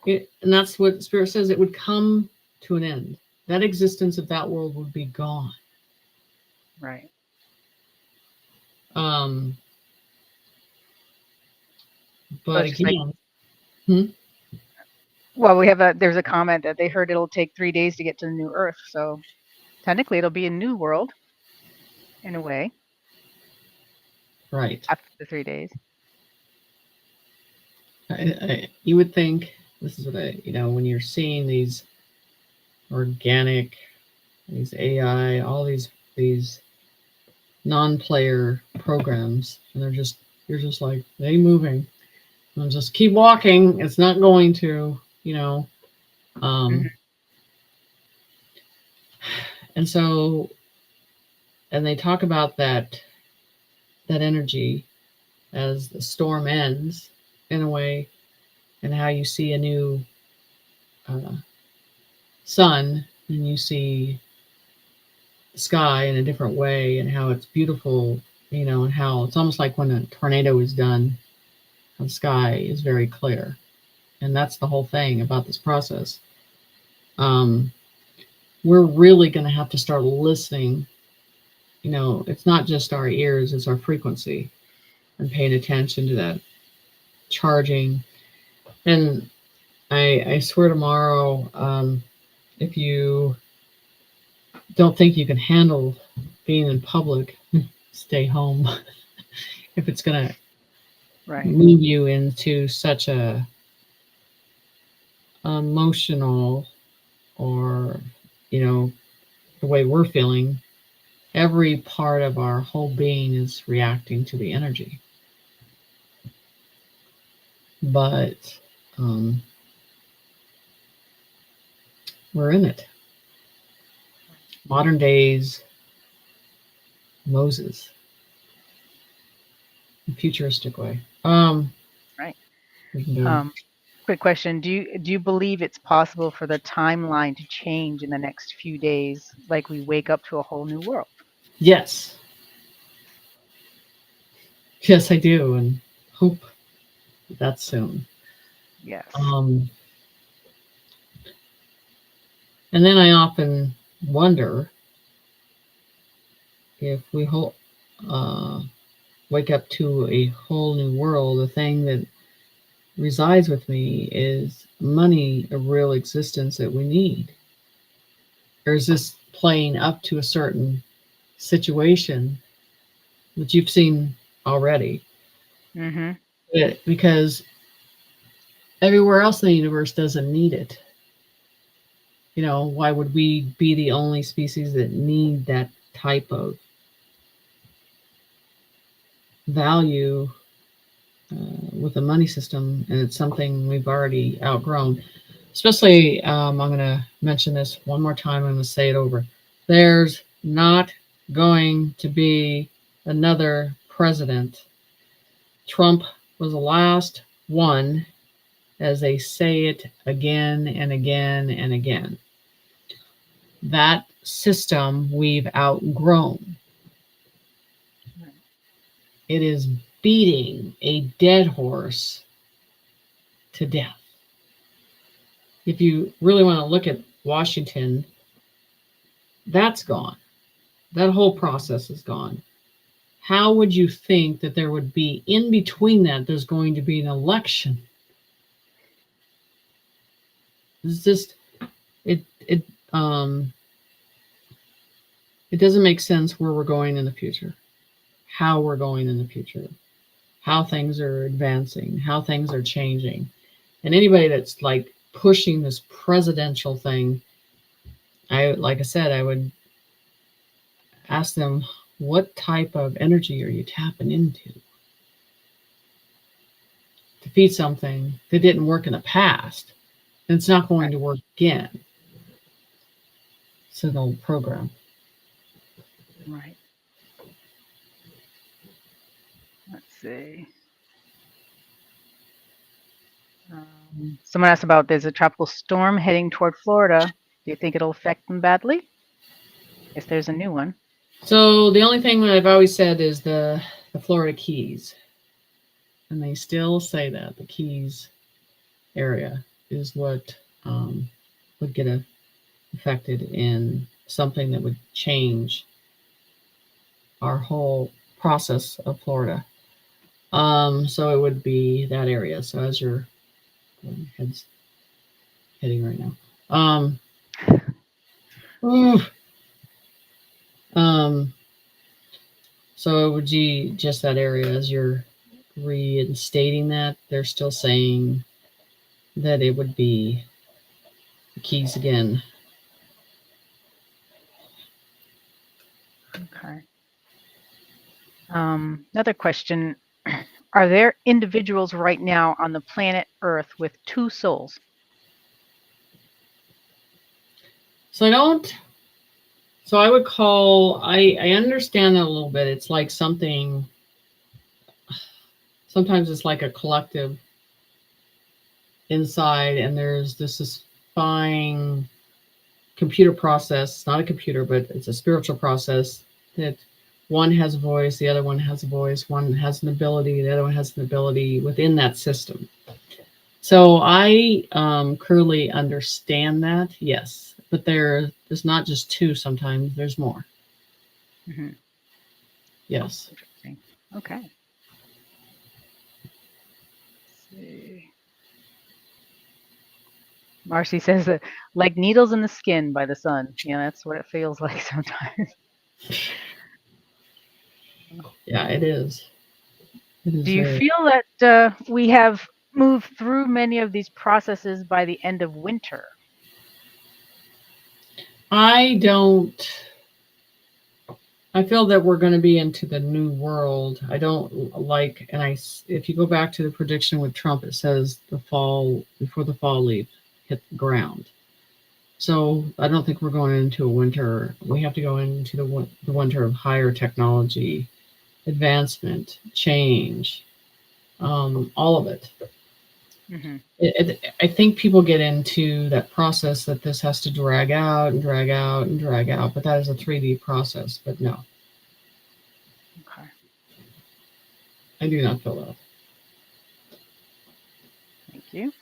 and that's what Spirit says, it would come to an end. That existence of that world would be gone. Right. Um, So but it's just like, again, hmm? well, there's a comment that they heard it'll take 3 days to get to the new Earth. So technically it'll be a new world in a way Right. after the 3 days. You would think this is what when you're seeing these organic, these AI, all these non-player programs, and you're just like they moving, and just keep walking. It's not going to, Mm-hmm. um, and so, and they talk about that energy as the storm ends in a way, and how you see a new uh, sun, and you see the sky in a different way, and how it's beautiful, and how it's almost like when a tornado is done, the sky is very clear. And that's the whole thing about this process. Um, we're really going to have to start listening. It's not just our ears, it's our frequency, and paying attention to that charging. And I swear tomorrow, if you don't think you can handle being in public, stay home. If it's going to Right. move you into such a emotional, or the way we're feeling, every part of our whole being is reacting to the energy. But we're in it. Modern days Moses, in a futuristic way. Right. We can go. Quick question. Do you believe it's possible for the timeline to change in the next few days, like we wake up to a whole new world? Yes, yes, I do, and hope that soon. Yes. Um, and then I often wonder if we uh, wake up to a whole new world. The thing that resides with me is money, a real existence that we need? Or is this playing up to a certain situation that you've seen already? Mm-hmm. Because everywhere else in the universe doesn't need it. why would we be the only species that need that type of value with the money system? And it's something we've already outgrown. Especially, I'm going to mention this one more time. I'm going to say it over. There's not going to be another president. Trump was the last one, as they say it again and again and again. That system we've outgrown. It is beating a dead horse to death. If you really want to look at Washington, that's gone. That whole process is gone. How would you think that there would be in between that there's going to be an election? It's just it doesn't make sense where we're going in the future, how we're going in the future, how things are advancing, how things are changing. And anybody that's like pushing this presidential thing, like I said, I would ask them, what type of energy are you tapping into to feed something that didn't work in the past? And it's not going to work again. It's an old program. Right. Let's see. Someone asked about there's a tropical storm heading toward Florida. Do you think it'll affect them badly? Yes, there's a new one. So the only thing that I've always said is the Florida Keys. And they still say that the Keys area is what would get affected in something that would change our whole process of Florida. So it would be that area. So as your head's hitting right now. So it would be just that area. As you're reinstating that, they're still saying that it would be the Keys again. Okay. Another question. Are there individuals right now on the planet Earth with two souls? So I would call, I understand that a little bit. It's like something, sometimes it's like a collective inside, and there's this fine computer process. It's not a computer, but it's a spiritual process that one has a voice, the other one has a voice, one has an ability, the other one has an ability within that system. So I clearly understand that, yes, but there's not just two. Sometimes there's more. Mm-hmm. Yes. Interesting. Okay. Let's see. Marcy says that like needles in the skin by the sun. Yeah, that's what it feels like sometimes. Yeah, it is. Do you feel that we have moved through many of these processes by the end of winter? I don't. I feel that we're going to be into the new world. I don't like, and if you go back to the prediction with Trump, it says the fall, before the fall leaf hit the ground. So I don't think we're going into a winter. We have to go into the winter of higher technology, advancement, change, all of it. Mm-hmm. I think people get into that process that this has to drag out and drag out and drag out, but that is a 3D process. But no. Okay. I do not feel that. Thank you.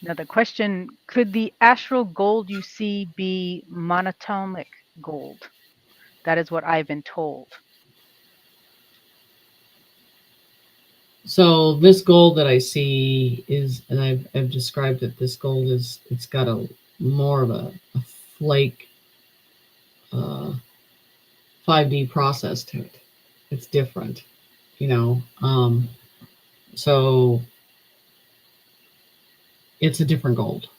Another question, could the astral gold you see be monatomic gold? That is what I've been told. So this gold that I see is, and I've described it, this gold it's got a more of a flake 5D process to it. It's different, so it's a different gold.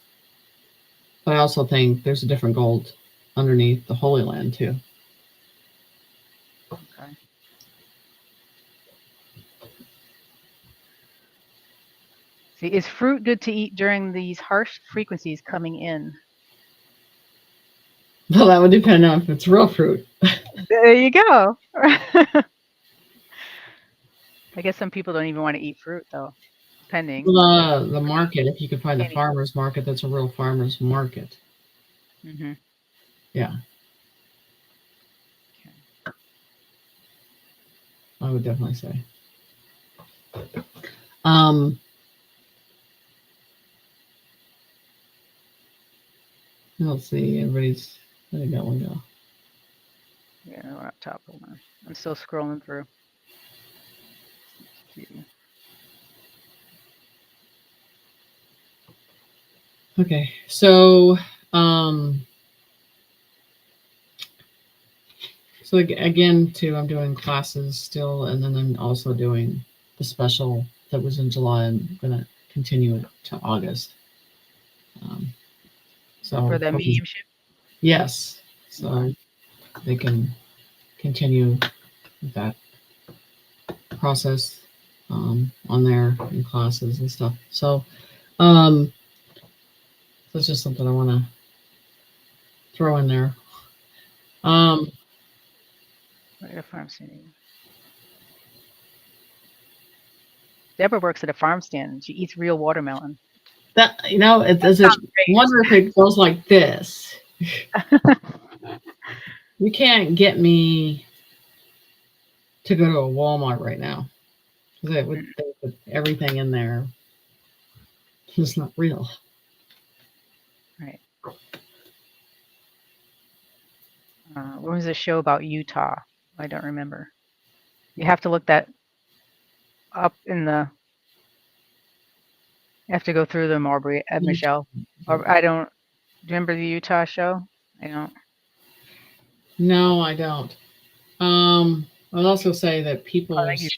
But I also think there's a different gold underneath the Holy Land too. Okay. See, is fruit good to eat during these harsh frequencies coming in? Well, that would depend on if it's real fruit. There you go. I guess some people don't even want to eat fruit though, depending. The market, if you could find a Can't eat. farmer's market that's a real farmer's market. Mm-hmm. Yeah. Okay. I would definitely say. Let's see. Everybody's. Where did that one go? Yeah, we're up top. Hold on. I'm still scrolling through. Okay. So, so again, too, I'm doing classes still, and then I'm also doing the special that was in July. I'm gonna continue it to August. So For the mediumship? Yes. So they can continue with that process on there in classes and stuff. So that's just something I want to throw in there. At a farm stand. Deborah works at a farm stand. She eats real watermelon. That does it. Wonder if it goes like this. You can't get me to go to a Walmart right now because they put everything in there. It's not real. Right. What was the show about Utah? I don't remember. You have to look that up in the. You have to go through them, Aubrey, Michelle. Or I don't. Do you remember the Utah show? I don't. No, I don't. I'll also say that people's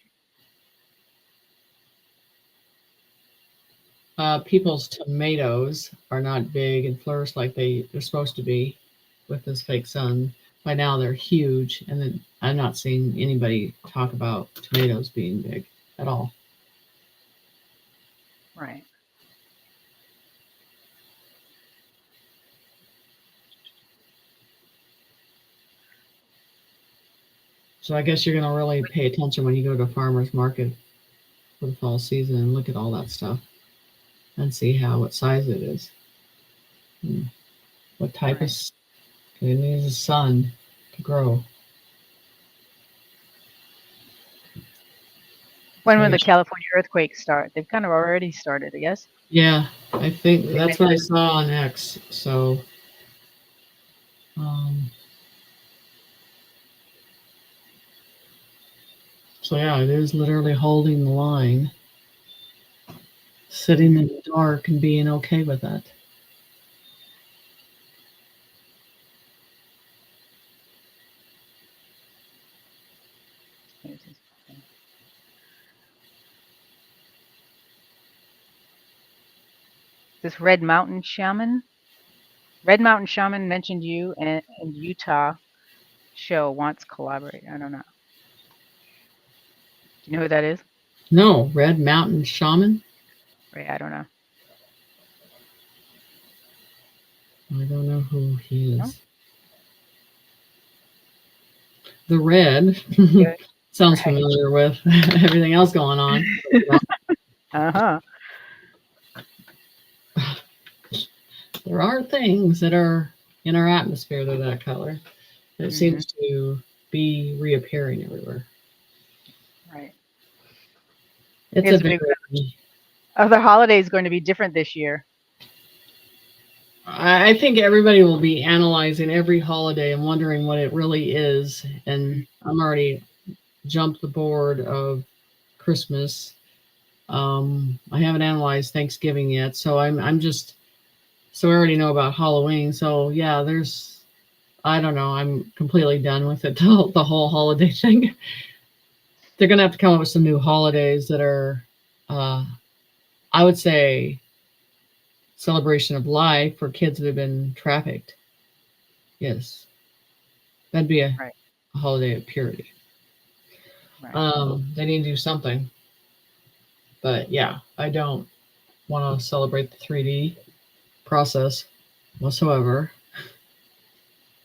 tomatoes are not big and flourish like they're supposed to be with this fake sun. By now they're huge, and then I'm not seeing anybody talk about tomatoes being big at all. Right. So I guess you're going to really pay attention when you go to a farmer's market for the fall season and look at all that stuff and see what size it is. What type of it needs sun to grow. When will the California earthquakes start? They've kind of already started, I guess. Yeah, I think that's what I saw on X. So, yeah, it is literally holding the line, sitting in the dark and being okay with that. This Red Mountain Shaman mentioned you and Utah show wants collaborate. I don't know. Do you know who that is? No, Red Mountain Shaman? Right, I don't know. I don't know who he is. No? The red sounds familiar with everything else going on. Uh-huh. There are things that are in our atmosphere that are that color. It seems to be reappearing everywhere. Right. It's a big. Other holidays going to be different this year. I think everybody will be analyzing every holiday and wondering what it really is. And I'm already jumped the board of Christmas. I haven't analyzed Thanksgiving yet, so I'm just. So I already know about Halloween. So yeah, I don't know. I'm completely done with it. The whole holiday thing. They're gonna have to come up with some new holidays that are, I would say, celebration of life for kids that have been trafficked. Yes, that'd be a Right. holiday of purity. Right. They need to do something, but yeah, I don't want to celebrate the 3D process whatsoever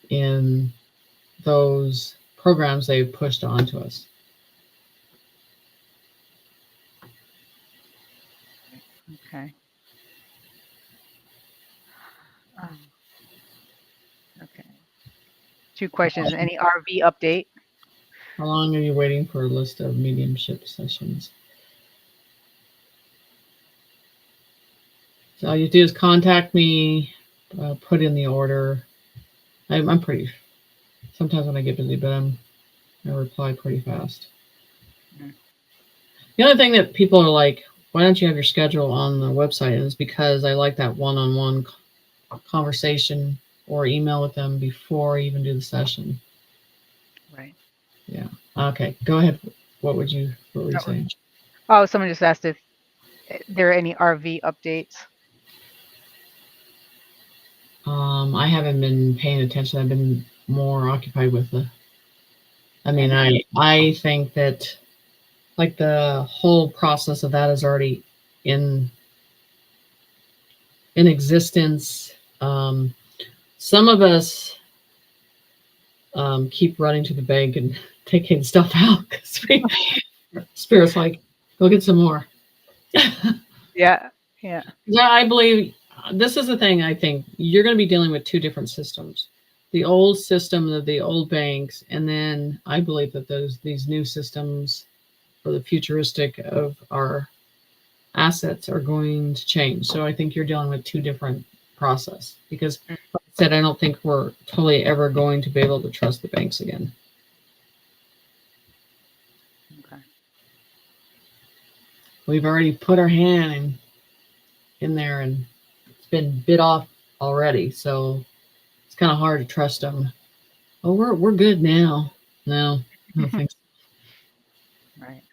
in those programs they've pushed onto us. Okay. Um, okay. 2 questions. Any RV update? How long are you waiting for a list of mediumship sessions? So all you do is contact me, put in the order. I'm pretty. Sometimes when I get busy, but I reply pretty fast. Mm. The other thing that people are like, why don't you have your schedule on the website? Is because I like that one-on-one conversation or email with them before I even do the session. Right. Yeah. Okay. Go ahead. What were you saying? Oh, someone just asked if there are any RV updates. I haven't been paying attention. I've been more occupied with the. I mean, I think that like the whole process of that is already in existence. Some of us keep running to the bank and taking stuff out because Spirit's like, go get some more. Yeah. Yeah. Yeah, I believe this is the thing. I think you're going to be dealing with 2 different systems: the old system of the old banks, and then I believe that these new systems for the futuristic of our assets are going to change. So I think you're dealing with 2 different process because, like I said, I don't think we're totally ever going to be able to trust the banks again. Okay. We've already put our hand in there and it's been bit off already. So it's kind of hard to trust them. Oh, we're good now. No, I don't think so. Right.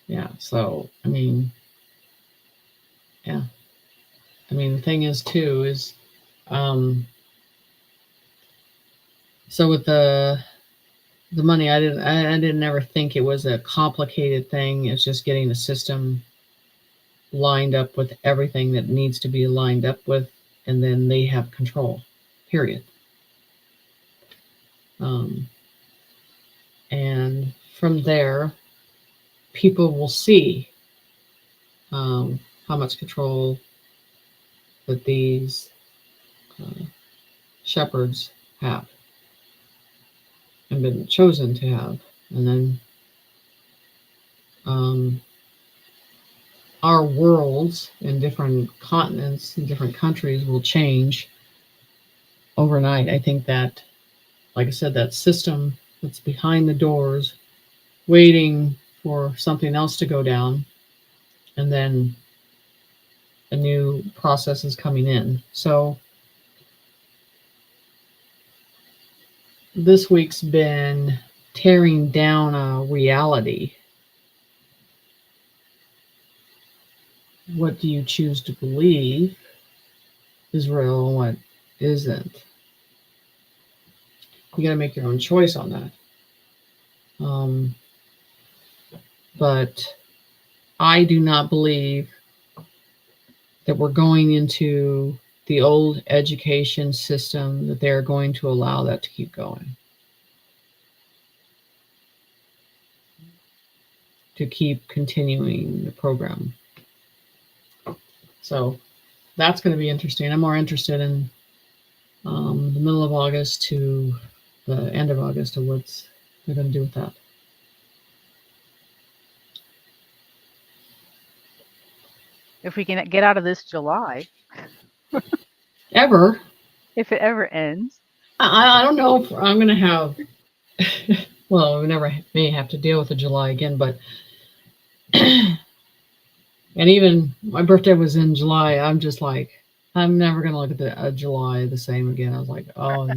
Yeah. So I mean, yeah. I mean, the thing is too is, so with the money, I didn't ever think it was a complicated thing. It's just getting the system lined up with everything that needs to be lined up with, and then they have control. Period. Um, and from there, people will see how much control that these uh, shepherds have and been chosen to have, and then um, our worlds in different continents in different countries will change overnight. I think that, like I said, that system that's behind the doors waiting for something else to go down, and then a new process is coming in. So this week's been tearing down a reality. What do you choose to believe is real and what isn't? You got to make your own choice on that. But I do not believe that we're going into the old education system, that they're going to allow that to keep going, to keep continuing the program. So that's going to be interesting. I'm more interested in the middle of August to the end of August of what they're going to do with that. If we can get out of this July, Ever. if it ever ends. I don't know if I'm going to have, well, we never may have to deal with the July again, but, and even my birthday was in July. I'm just like, I'm never going to look at the July the same again. I was like, oh, no,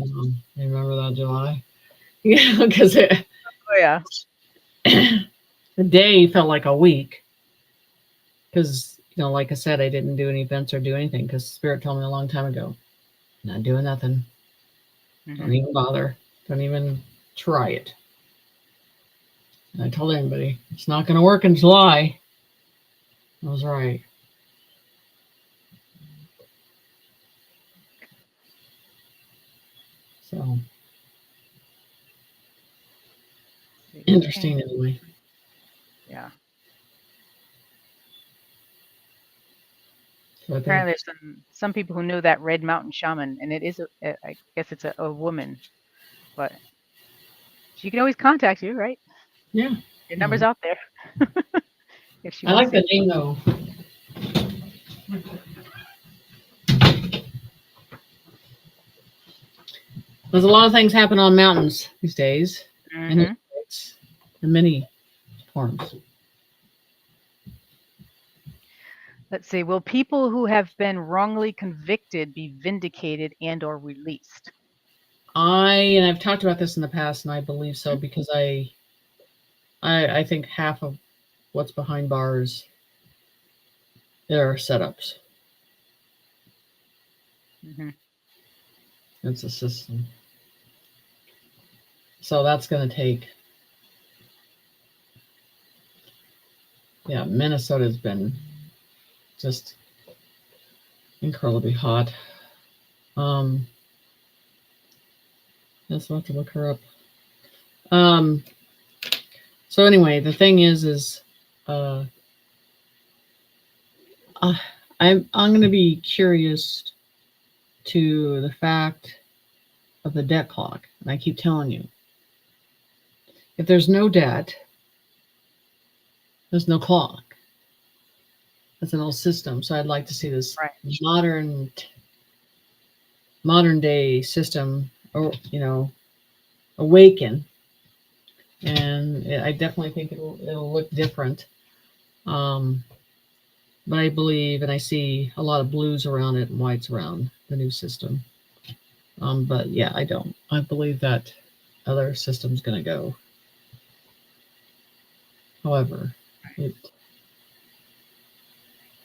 you remember that July? Yeah, because Oh yeah. the day felt like a week. Because like I said, I didn't do any events or do anything because Spirit told me a long time ago, not doing nothing. Don't Mhm. even bother. Don't even try it. And I told anybody it's not going to work in July. I was right. So interesting anyway. Yeah. So I think, Apparently, there's some people who knew that Red Mountain Shaman, and it is I guess it's a woman, but she can always contact you, right? yeah. Your number's out there if she I wants like to. the name though. There's a lot of things happen on mountains these days, and Hmm. it's in many forms. Let's see. Will people who have been wrongly convicted be vindicated and/or released? And I've talked about this in the past, and I believe so because I think half of what's behind bars are setups. Hmm. It's a system. So that's going to take. Yeah, Minnesota's been just incredibly hot. Um, I'll have to look her up. Um, so anyway, the thing is, uh, uh I'm going to be curious to the fact of the debt clock, and I keep telling you, if there's no debt, there's no clock. That's an old system. So I'd like to see this Right. modern day system, or awaken. And I definitely think it'll look different. Um, but I believe, and I see a lot of blues around it and whites around the new system. But yeah, I don't. I believe that other system's going to go. However, it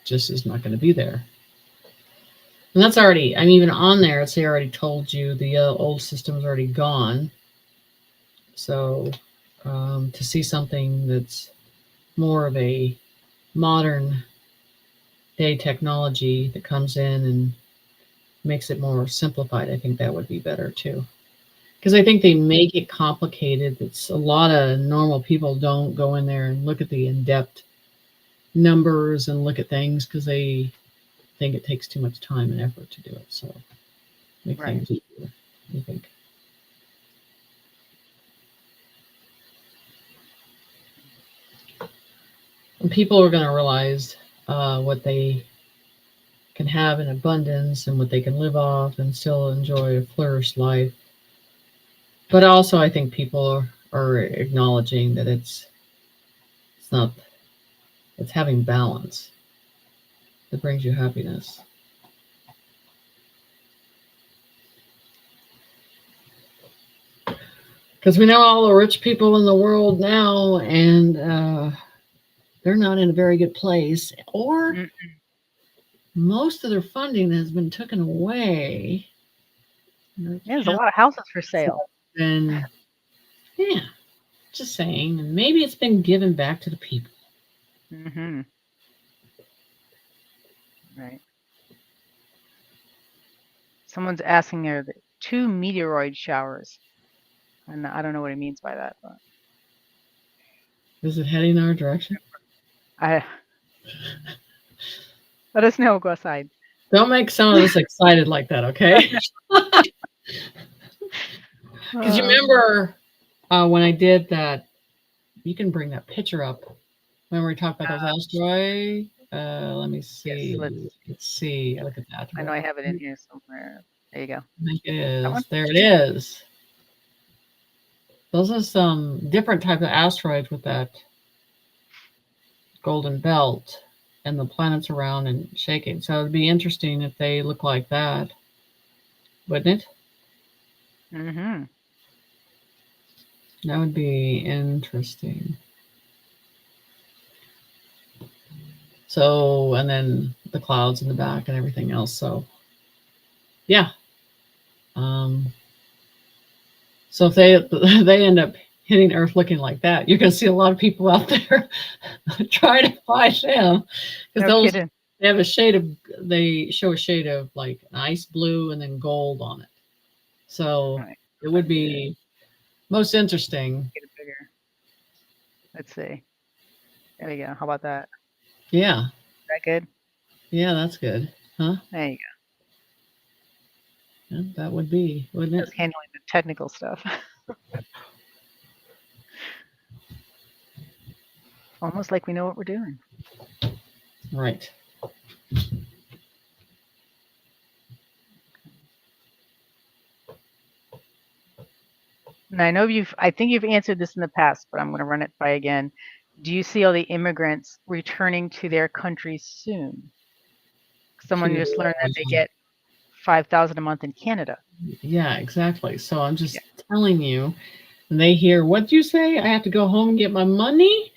just is not going to be there. And that's already, I'm even on there. It's already told you the old system's already gone. So to see something that's more of a modern day technology that comes in and makes it more simplified, I think that would be better too. Because I think they make it complicated. It's a lot of normal people don't go in there and look at the in-depth numbers and look at things because they think it takes too much time and effort to do it. So make Right. things easier, I think. And people are going to realize what they can have in abundance and what they can live off and still enjoy a flourished life. But also, I think people are acknowledging that it's not, it's having balance that brings you happiness. Because we know all the rich people in the world now, and they're not in a very good place, or Mm. most of their funding has been taken away. Yeah, there's a lot of houses for sale. And yeah, just saying, and maybe it's been given back to the people. Hmm. Right. Someone's asking there the 2 meteoroid showers, and I don't know what he means by that, but Is it heading our direction? I let us know. Go outside. Don't make some of us excited like that, okay? Because you Um, remember when I did that, you can bring that picture up when we talked about those asteroids. Let me yes. see. Let's see. Look at that. I know I have it in here somewhere. There you go. I think it That one. is. There it is. Those are some different type of asteroids with that golden belt and the planets around and shaking. So it'd be interesting if they look like that, wouldn't it? Mm-hmm. That would be interesting. So, and then the clouds in the back and everything else. So, yeah. So if they end up hitting Earth looking like that, you're going to see a lot of people out there trying to find them because No kidding. they have a shade of they show a shade of like an ice blue and then gold on it. So Right. it would be most interesting. Get it bigger. Let's see. There we go. How about that? Yeah, Is that good? yeah, that's good, huh? There you go. Yeah, that would be, wouldn't Just it? handling the technical stuff. Almost like we know what we're doing. Right. And I know I think you've answered this in the past, but I'm going to run it by again. Do you see all the immigrants returning to their countries soon? Someone To, just learned that they get 5,000 a month in Canada. yeah, exactly. So I'm just Yeah. telling you, and they hear, what'd you say? I have to go home and get my money?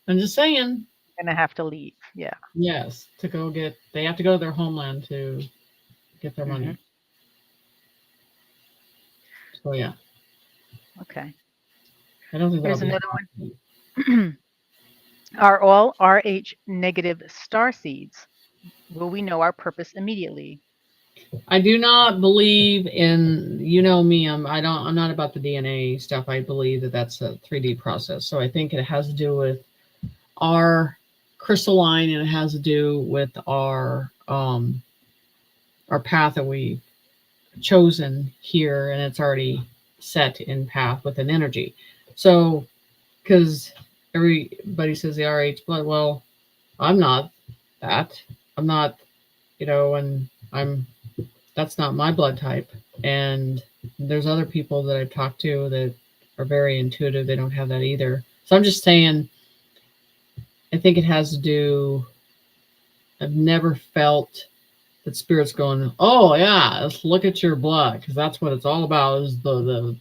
I'm just saying. Gonna have to leave. Yeah. Yes, to go they have to go to their homeland to get their Mm-hmm. money. So yeah, Okay. I don't think that'll Here's be another happening. one. Are all RH negative star seeds? Will we know our purpose immediately? I do not believe in, you know me, I'm not about the DNA stuff. I believe that that's a 3D process. So I think it has to do with our crystalline, and it has to do with our path that we chosen here, and it's already set in path with an energy. So because everybody says the RH blood, well, I'm not that. I'm not, and that's not my blood type. And there's other people that I've talked to that are very intuitive. They don't have that either. So I'm just saying, I think it has to do, I've never felt that spirit's going, oh yeah, let's look at your blood, because that's what it's all about, is the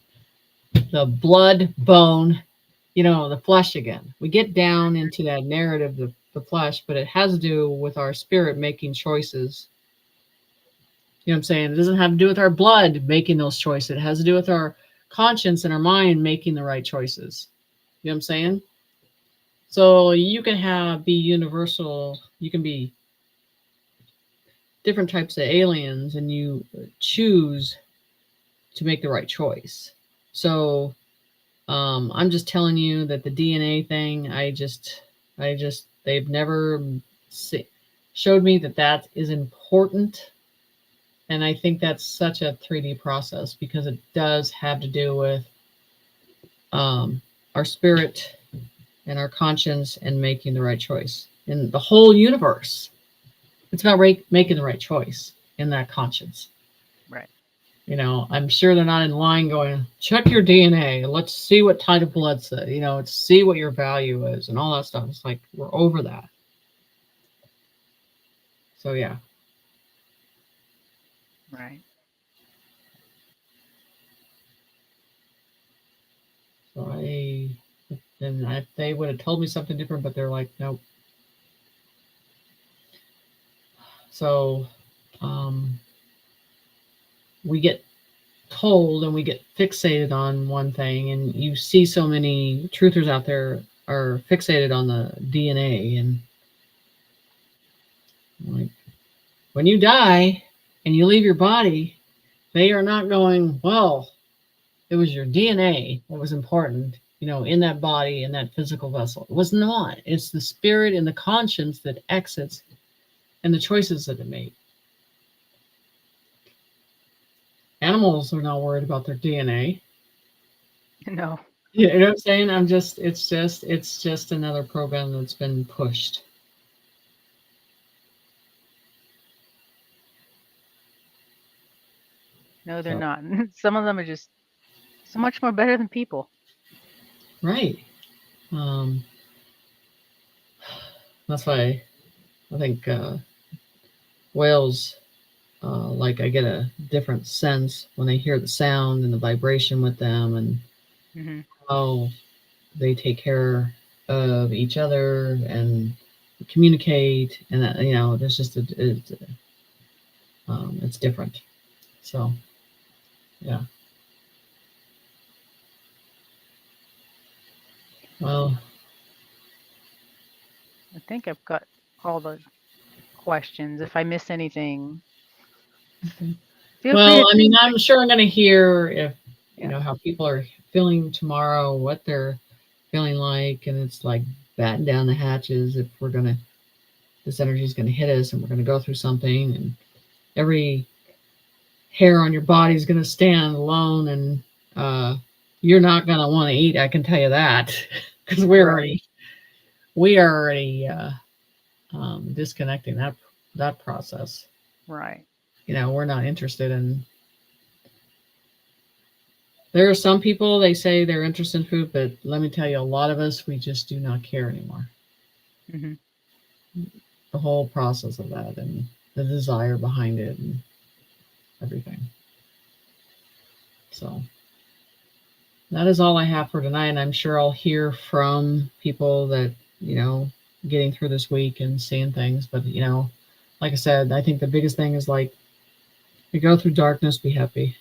blood, bone, the flesh again. We get down into that narrative of the flesh, but it has to do with our spirit making choices. You know what I'm saying? It doesn't have to do with our blood making those choices. It has to do with our conscience and our mind making the right choices. You know what I'm saying? So you can be universal. You can be different types of aliens, and you choose to make the right choice. So I'm just telling you that the DNA thing, they've never showed me that that is important. And I think that's such a 3D process, because it does have to do with our spirit and our conscience and making the right choice in the whole universe. It's about making the right choice in that conscience. Right. I'm sure they're not in line going, check your DNA. Let's see what type of blood cell, let's see what your value is and all that stuff. It's like, we're over that. So, yeah. Right. So if they would have told me something different, but they're like, nope. So, we get told and we get fixated on one thing, and you see so many truthers out there are fixated on the DNA, and like, when you die and you leave your body, they are not going, well, it was your DNA that was important, in that body, in that physical vessel. It was not. It's the spirit and the conscience that exits, and the choices that it made. Animals are not worried about their DNA. No. You know what I'm saying? It's just another program that's been pushed. No, they're not. Some of them are just so much more better than people. Right. That's why I think whales, like, I get a different sense when they hear the sound and the vibration with them, and Mm-hmm. how they take care. of each other and communicate, and there's just it's different. So yeah. Well, I think I've got all the questions. If I miss anything, feel free well, to. I mean, I'm sure I'm going to hear if Yeah. how people are feeling tomorrow, what they're feeling like, and it's like batten down the hatches if this energy is going to hit us, and we're going to go through something, and every hair on your body is going to stand alone, and you're not going to want to eat. I can tell you that because Right. we are already disconnecting that process. Right. We're not interested in. There are some people, they say they're interested in food, but let me tell you, a lot of us, we just do not care anymore. Hmm. The whole process of that and the desire behind it and everything. So that is all I have for tonight. And I'm sure I'll hear from people that, getting through this week and seeing things. But, like I said, I think the biggest thing is like, you go through darkness, be happy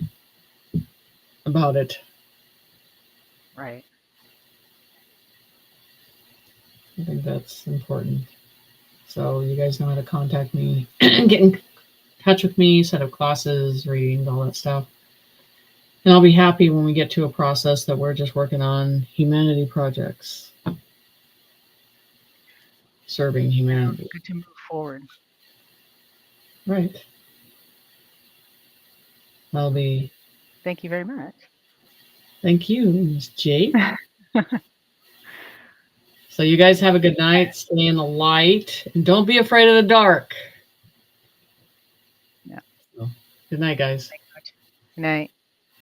about it. Right. I think that's important. So you guys know how to contact me, get in touch with me, set up classes, readings, all that stuff. And I'll be happy when we get to a process that we're just working on humanity projects, serving humanity. Good to move forward. Right. I'll be. Thank you very much. Thank you, Ms. Jade. So you guys have a good night. Stay in the light. And don't be afraid of the dark. Yeah. So, good night, guys. Good night.